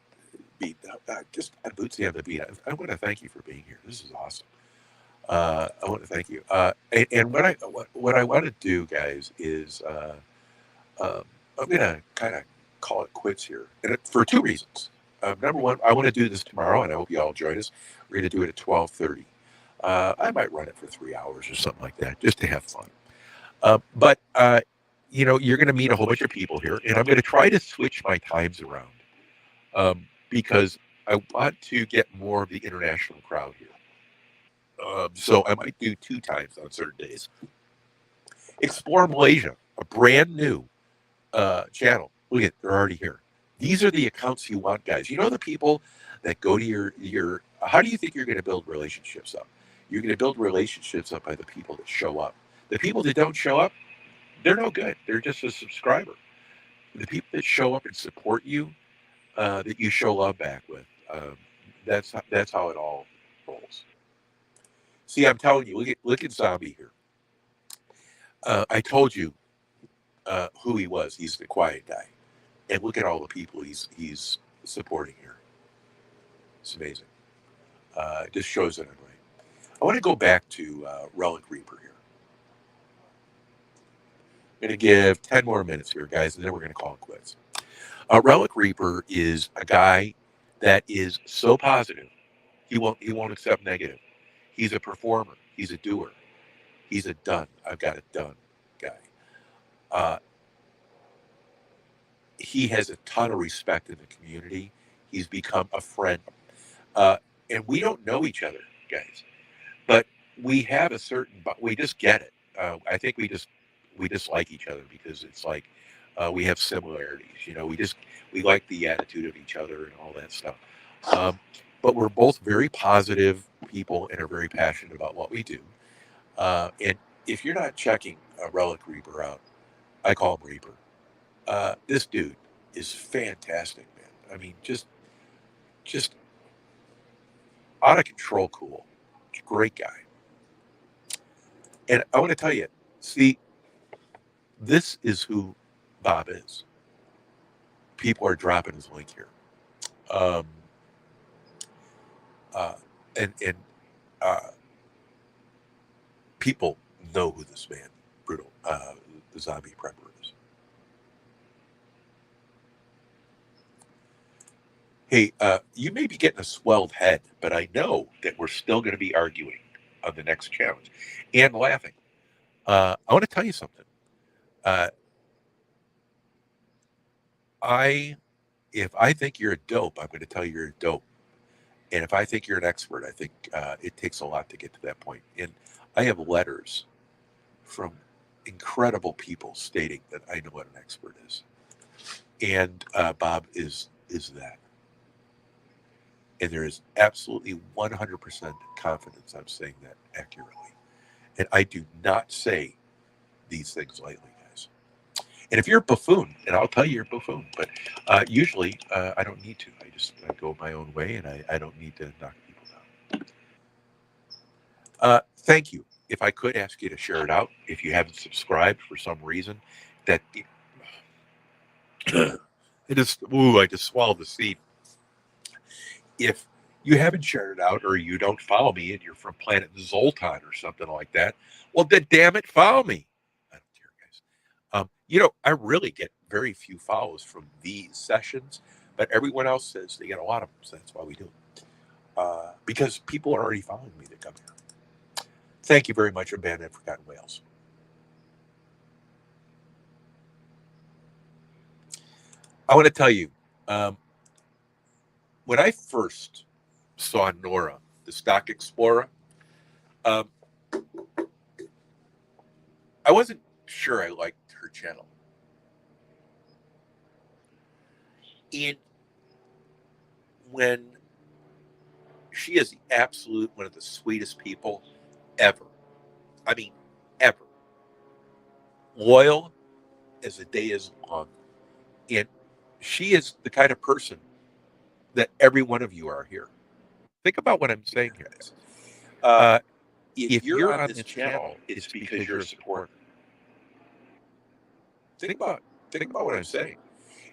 Just Bootsy on the Beat. I want to thank you for being here. This is awesome. I want to thank you. And what I want to do, guys, is I'm gonna kind of call it quits here, and for two reasons. Number one, I want to do this tomorrow, and I hope you all join us. We're going to do it at 12:30. I might run it for 3 hours or something like that, just to have fun. But you know, you're going to meet a whole bunch of people here, and I'm going to try to switch my times around because I want to get more of the international crowd here. So I might do two times on certain days. Explore Malaysia, a brand new channel. Look at, they're already here. These are the accounts you want, guys. You know the people that go to your. How do you think you're going to build relationships up? You're going to build relationships up by the people that show up. The people that don't show up, they're no good. They're just a subscriber. The people that show up and support you, that you show love back with, that's how it all rolls. See, I'm telling you, look at Zombie here. I told you who he was. He's the quiet guy, and look at all the people he's supporting here. It's amazing. It just shows that I'm right. I want to go back to Relic Reaper here. I'm going to give 10 more minutes here, guys, and then we're going to call it quits. Relic Reaper is a guy that is so positive. He won't accept negative. He's a performer. He's a doer. He's a done. I've got it done guy. Uh, he has a ton of respect in the community. He's become a friend. Uh, and we don't know each other, guys, but we have a certain, but we just get it. I think we just like each other because it's like we have similarities. You know, we like the attitude of each other and all that stuff. Um, but we're both very positive people and are very passionate about what we do. And if you're not checking Relic Reaper out, I call him Reaper. This dude is fantastic, man. I mean, just out of control, cool, great guy. And I want to tell you, see, this is who Bob is. People are dropping his link here, um, uh, and uh, people know who this man, brutal, the zombie prepper is. Hey, you may be getting a swelled head, but I know that we're still going to be arguing on the next challenge and laughing. I want to tell you something. Uh, I if I think you're a dope, I'm going to tell you you're a dope. And if I think you're an expert, I think it takes a lot to get to that point. And I have letters from incredible people stating that I know what an expert is, and Bob is that. And there is absolutely 100% confidence I'm saying that accurately. And I do not say these things lightly, guys. And if you're a buffoon, and I'll tell you you're a buffoon, but usually I don't need to. I go my own way, and I don't need to knock people down. Thank you. If I could ask you to share it out, if you haven't subscribed for some reason, that I just swallowed the seed. If you haven't shared it out, or you don't follow me, and you're from planet Zoltan or something like that, well, then damn it, follow me. I don't care, guys. I really get very few follows from these sessions, but everyone else says they get a lot of them, so that's why we do it. Because people are already following me that come here. Thank you very much, Abandoned Forgotten Whales. I want to tell you, when I first saw Nora, the Stock Explorer, I wasn't sure I liked her channel. And when she is the absolute one of the sweetest people ever. I mean, ever. Loyal as the day is long. And she is the kind of person that every one of you are here. Think about what I'm saying here. If you're on this channel, it's because you're a supporter. Think about what I'm saying.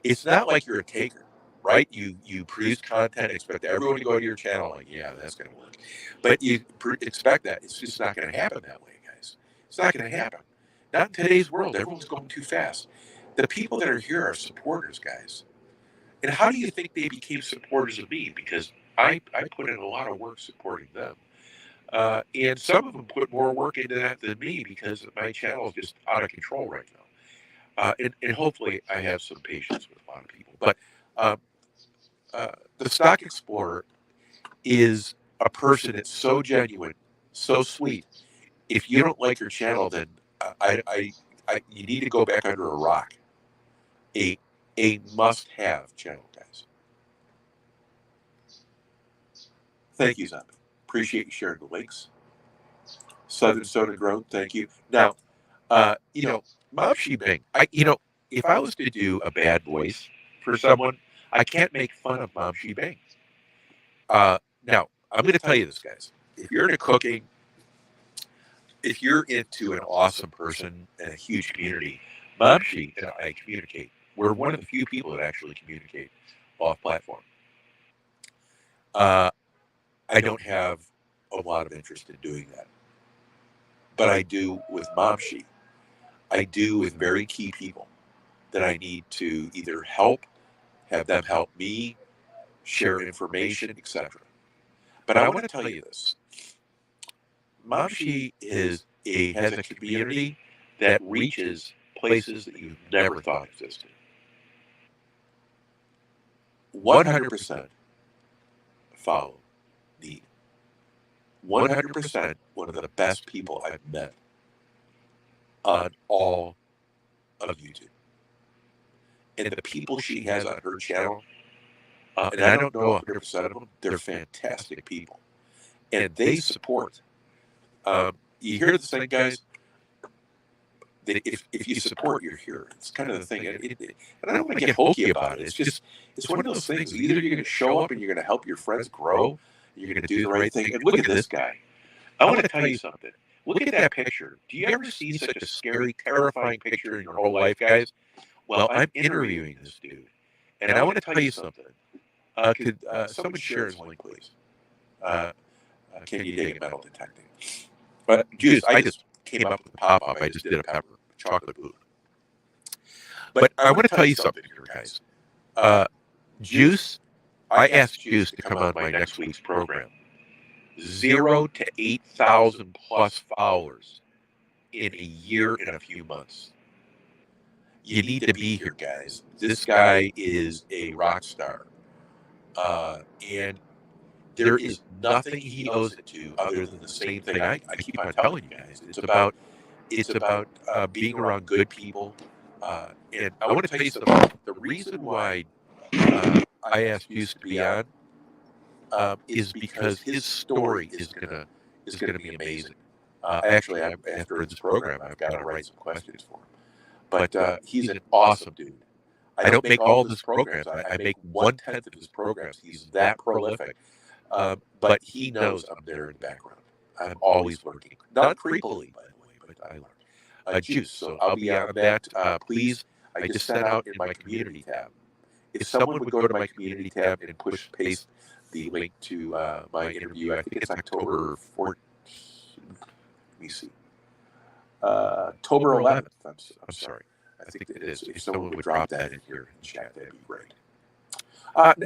It's not like you're a taker, right? You produce content, expect everyone to go to your channel, like, yeah, that's going to work. But you expect that. It's just not going to happen that way, guys. It's not going to happen. Not in today's world. Everyone's going too fast. The people that are here are supporters, guys. And how do you think they became supporters of me? Because I put in a lot of work supporting them. And some of them put more work into that than me because my channel is just out of control right now. And hopefully I have some patience with a lot of people. But the Stock Explorer is a person that's so genuine, so sweet. If you don't like your channel, then you need to go back under a rock. A must-have channel, guys. Thank you, Zombie. Appreciate you sharing the links. Southern Soda Grown, thank you. Now, Mom Shebang, if I was to do a bad voice for someone, I can't make fun of Mom Shebang. Now, I'm going to tell you this, guys. If you're into cooking, if you're into an awesome person and a huge community, Mom She and I communicate. We're one of the few people that actually communicate off platform. I don't have a lot of interest in doing that. But I do with Mom She. I do with very key people that I need to either help, have them help me, share information, etc. But I want to tell you this. Mom She has a community that reaches places that you've never thought existed. 100% follow need. 100% one of the best people I've met on all of YouTube. And the people she has on her channel, and I don't know 100% of them, they're fantastic people. And they support. You hear the thing, guys? If you support, you're here. It's kind of the thing. And I don't want to get hokey about it. It's one of those things. Either you're going to show up and you're going to help your friends grow, you're going to do the right thing. And look at this guy. I want to tell you something. Look at that picture. Do you ever see such a scary, terrifying picture in your whole life, guys? Well, I'm interviewing this dude. And I want to tell you something. Could someone share his link, please? Can you dig a metal detecting? But, Juice, I just came up with a pop-up. I just did a pepper chocolate boot. But I want to tell you something here, guys. Juice, I asked Juice to come on my next week's program. 0 to 8,000 plus followers in a year and a few months. You need to be here, guys. This guy is a rock star. And there is nothing he owes it to other than the same thing I keep on telling you guys. It's about It's about being around good people. And I want to tell you something. The reason why I asked Juice to be on is because his story is gonna be amazing. Actually, after this program, I've got to write some questions for him. But he's an awesome dude. I don't make all of his programs. I make 1/10 of his programs. He's that prolific. But he knows I'm there in the background. I'm always working. Not creepily, by the way, but I learn. Juice. So I'll be on that. Please, I just sent out in my community tab. If someone would go to my community tab and push paste the link to my interview, I think it's October 14th. Let me see. October 11th. I'm sorry. I think it is. If someone would drop that in here in chat, that'd be great.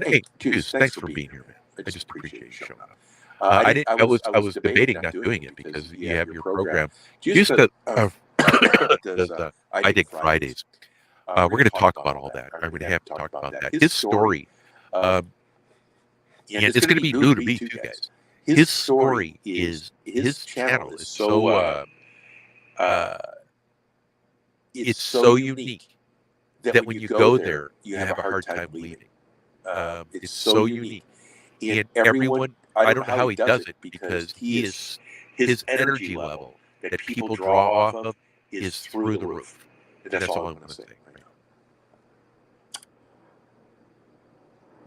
Hey, Juice, thanks for being here, man. I just appreciate you showing up. I was debating not doing it because you have your program. Juice does I Dig Fridays. We're going to talk about all that. I'm going to have to talk about that. His story, and it's going to be new to me too, guys. His story is his channel is so it's so unique that when you go there, you have a hard time leaving. It's so unique, and everyone. I don't know how he does it because he is his energy level that people draw off of is through the roof. And that's all I'm going to say right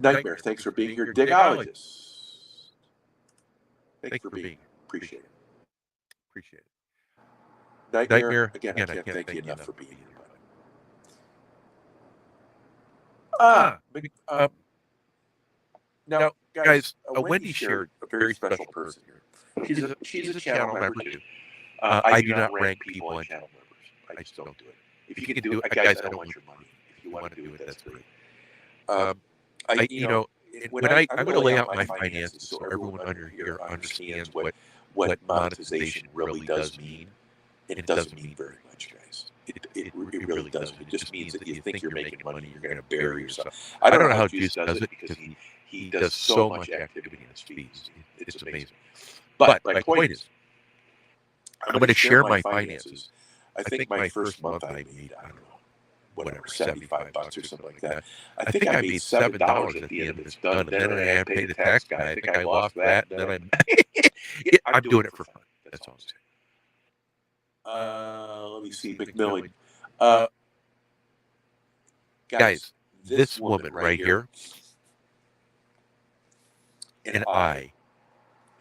now. Nightmare, thanks for being here. Digologist, thanks for being here. Appreciate it. Appreciate it. Nightmare, again, I can't thank you enough for being here. Now, guys, Wendy shared a very special person here. She's a channel member too. I do not rank people on channel members. I just don't do it. If you can do it, guys, I don't want your money. If you want to do it, that's great. I'm going to lay out my finances so everyone under here understands what monetization really does mean, and it doesn't mean very much, guys. It really doesn't. It just means that you think you're making money, you're going to bury yourself. I don't know how Juice does it because he does so much activity in his feeds. It's amazing. But my point is, I'm going to share my finances. I think my first month I made, I don't know, whatever, $75 or something like that. I think I made $7 at the end of it's done, and then I had to pay the tax guy. I think I lost that, and then I'm doing it for fun. That's all I'm saying. Let me see, McMillan. Guys, this woman right here and I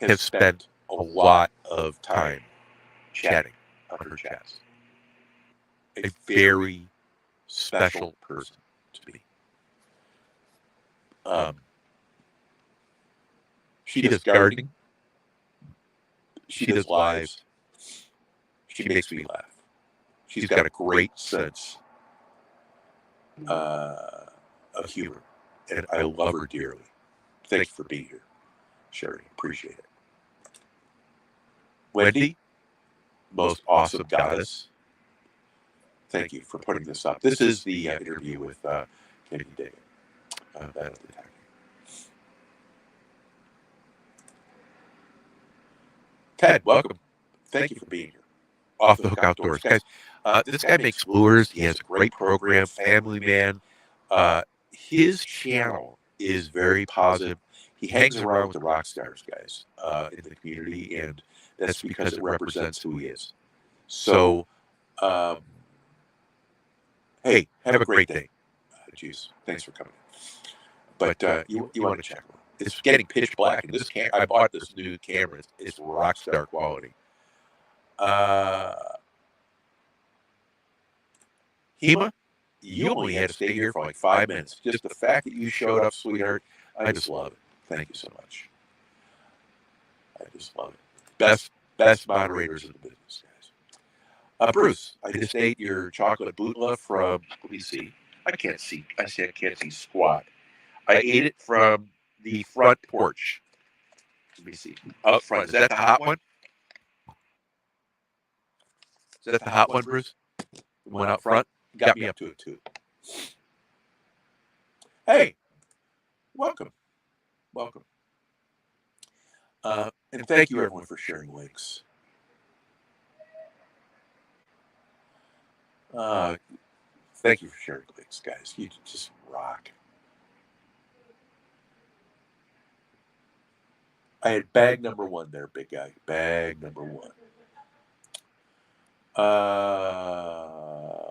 have spent a lot of time chatting on her chats. A very special person to me. She does gardening. She does lives. She makes me laugh. She's got a great sense of humor, and I love her dearly. Thanks for being here, Sherry. Appreciate it. Wendy, most awesome goddess. Thank you for putting this up. This is the interview with Kenny Dagan. Ted, welcome. Thank you for being here. Off the Hook Outdoors. Guys, this guy makes lures. He has a great program, Family Man. His channel is very positive. He hangs around with the rock stars, guys, in the community, and that's because it represents who he is. So, hey, have a great day. Juice, thanks for coming. But you want to check it out. It's getting pitch black, and this I bought this new camera. It's rock star quality. Hema, you only had to stay here for like 5 minutes. Just the fact that you showed up, sweetheart, I just love it. Thank you so much. I just love it. Best moderators in the business, guys. Bruce, I just ate your chocolate bootla from, let me see. I can't see squat. I ate it from the front porch. Let me see. Up front. Is that the hot one? Is that the hot one, Bruce? The one out front? Got me up to it, too. Hey, welcome. Welcome. And thank you, everyone, for sharing links. Thank you for sharing links, guys. You just rock. I had bag number one there, big guy. Bag number one.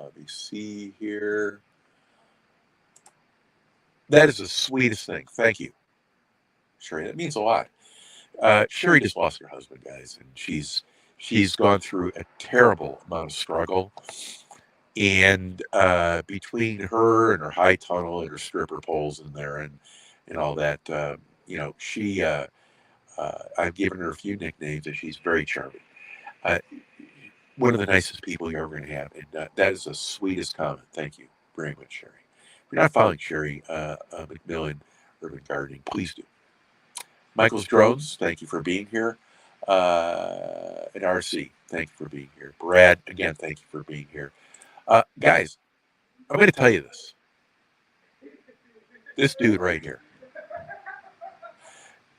Let me see here. That is the sweetest thing. Thank you, Sherry. That means a lot. Sherry just lost her husband, guys, and she's gone through a terrible amount of struggle. And between her and her high tunnel and her stripper poles in there and all that, she I've given her a few nicknames, and she's very charming. One of the nicest people you're ever going to have, and that is the sweetest comment. Thank you very much, Sherry. If you're not following Sherry McMillan Urban Gardening, please do. Michael's Drones, thank you for being here. And RC, thank you for being here. Brad, again, thank you for being here. Guys, I'm going to tell you this. This dude right here.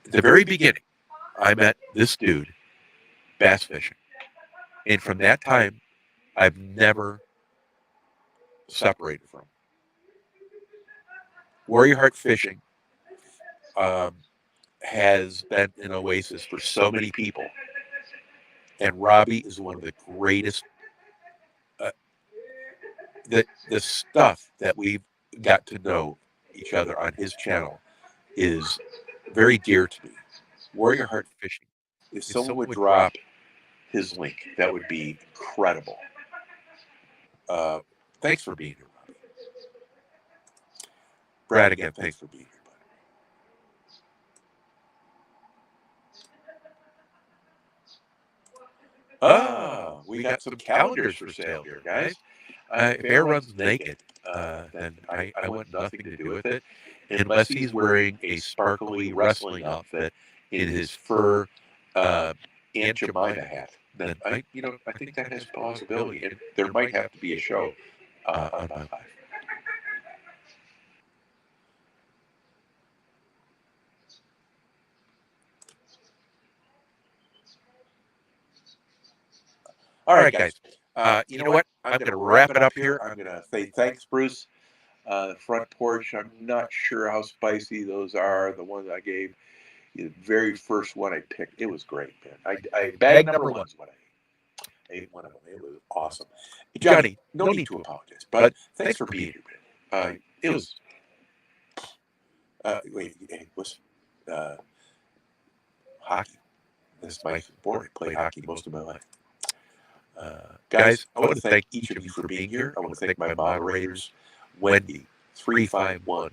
At the very beginning, I met this dude bass fishing. And from that time, I've never separated from him. Warrior Heart Fishing has been an oasis for so many people. And Robbie is one of the greatest. The stuff that we've got to know each other on his channel is very dear to me. Warrior Heart Fishing. If someone would drop his link, that would be incredible. Thanks for being here, Robbie. Brad, again, thanks for being here, buddy. We got some calendars for sale here, guys. If Air runs naked, then I want nothing to do with it, unless he's wearing a sparkly wrestling outfit in his fur Aunt Jemima hat. Then I think that has possibility, and there might have to be a show on my life. All right, guys. You know what? I'm going to wrap it up here. I'm going to say thanks, Bruce. The front porch, I'm not sure how spicy those are. The ones I gave, the very first one I picked, it was great, man. I bag number one is what I ate. I ate one of them. It was awesome. Johnny, no need to apologize, but thanks for being here, man. It was. What's hockey? This is my sport. I played hockey most of my life. Guys, I want to thank each of you for being here. I want to thank my moderators, Wendy, 351.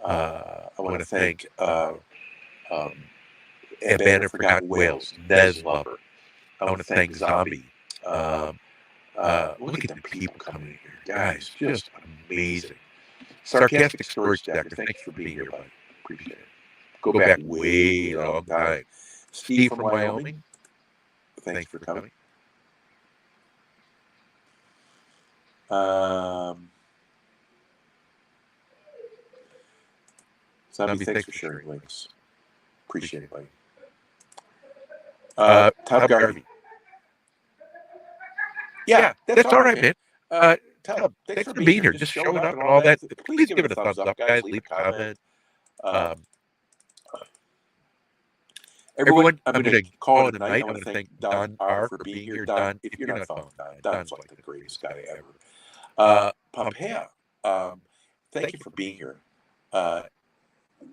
I want to thank Band of Forgotten Whales, Nez Lover. I want to thank Zombie. Look at the people coming in here. Guys, just amazing. Sarcastic Storage Stacker, thanks for being here, buddy. Appreciate it. Go back way a long time. Steve from Wyoming, thanks for coming. Zombie, thanks for sharing links. Appreciate it, buddy. Tom Garvey. Yeah, that's all right, man. Tom, thanks for being here. Just showing up and all that. Please give it a thumbs up, guys. Leave a comment. Everyone, I'm going to call it a night. I want to thank Don R. for being here. Don, if you're not following Don's like the greatest guy ever. Pompea, thank you for being here.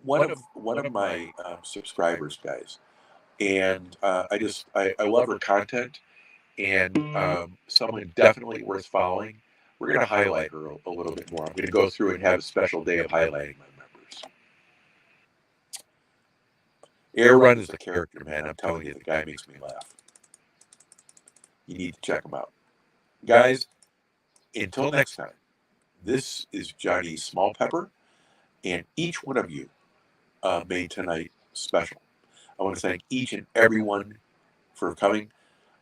One of my subscribers, guys, and I love her content, and someone definitely worth following. We're going to highlight her a little bit more. I'm going to go through and have a special day of highlighting my members. Air Run is a character, man. I'm telling you, the guy makes me laugh. You need to check him out. Guys, until next time, this is Johnny Small Pepper, and each one of you made tonight special. I want to thank each and every one for coming.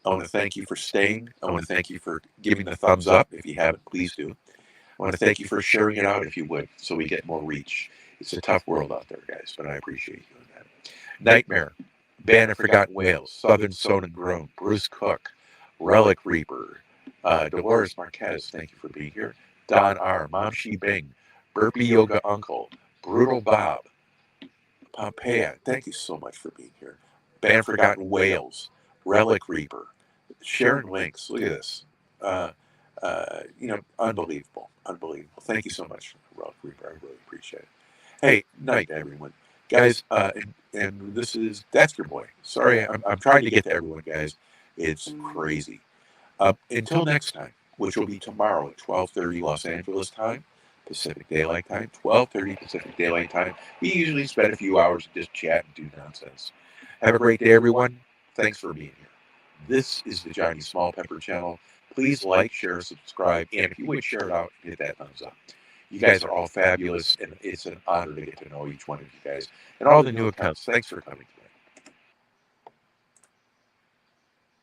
I want to thank you for staying. I want to thank you for giving the thumbs up. If you haven't, please do. I want to thank you for sharing it out, if you would, so we get more reach. It's a tough world out there, guys, but I appreciate you doing that. Nightmare, Band of Forgotten Whales, Southern Sown and Grown, Bruce Cook, Relic Reaper, Dolores Marquez, thank you for being here. Don R, Mom Shi Bing, Burpee Yoga Uncle, Brutal Bob, Pompeia, thank you so much for being here. Band of Forgotten Whales, Relic Reaper, Sharon Winks, look at this. Unbelievable, unbelievable. Thank you so much, Relic Reaper. I really appreciate it. Hey, night, everyone. Guys, and that's your boy. Sorry, I'm trying to get to everyone, guys. It's crazy. Until next time, which will be tomorrow at 12:30 Los Angeles time, Pacific Daylight Time, 12:30 Pacific Daylight Time. We usually spend a few hours just chat and do nonsense. Have a great day, everyone. Thanks for being here. This is the Johnny Small Pepper channel. Please like, share, subscribe, and if you would share it out, hit that thumbs up. You guys are all fabulous, and it's an honor to get to know each one of you guys and all the new accounts. Thanks for coming today.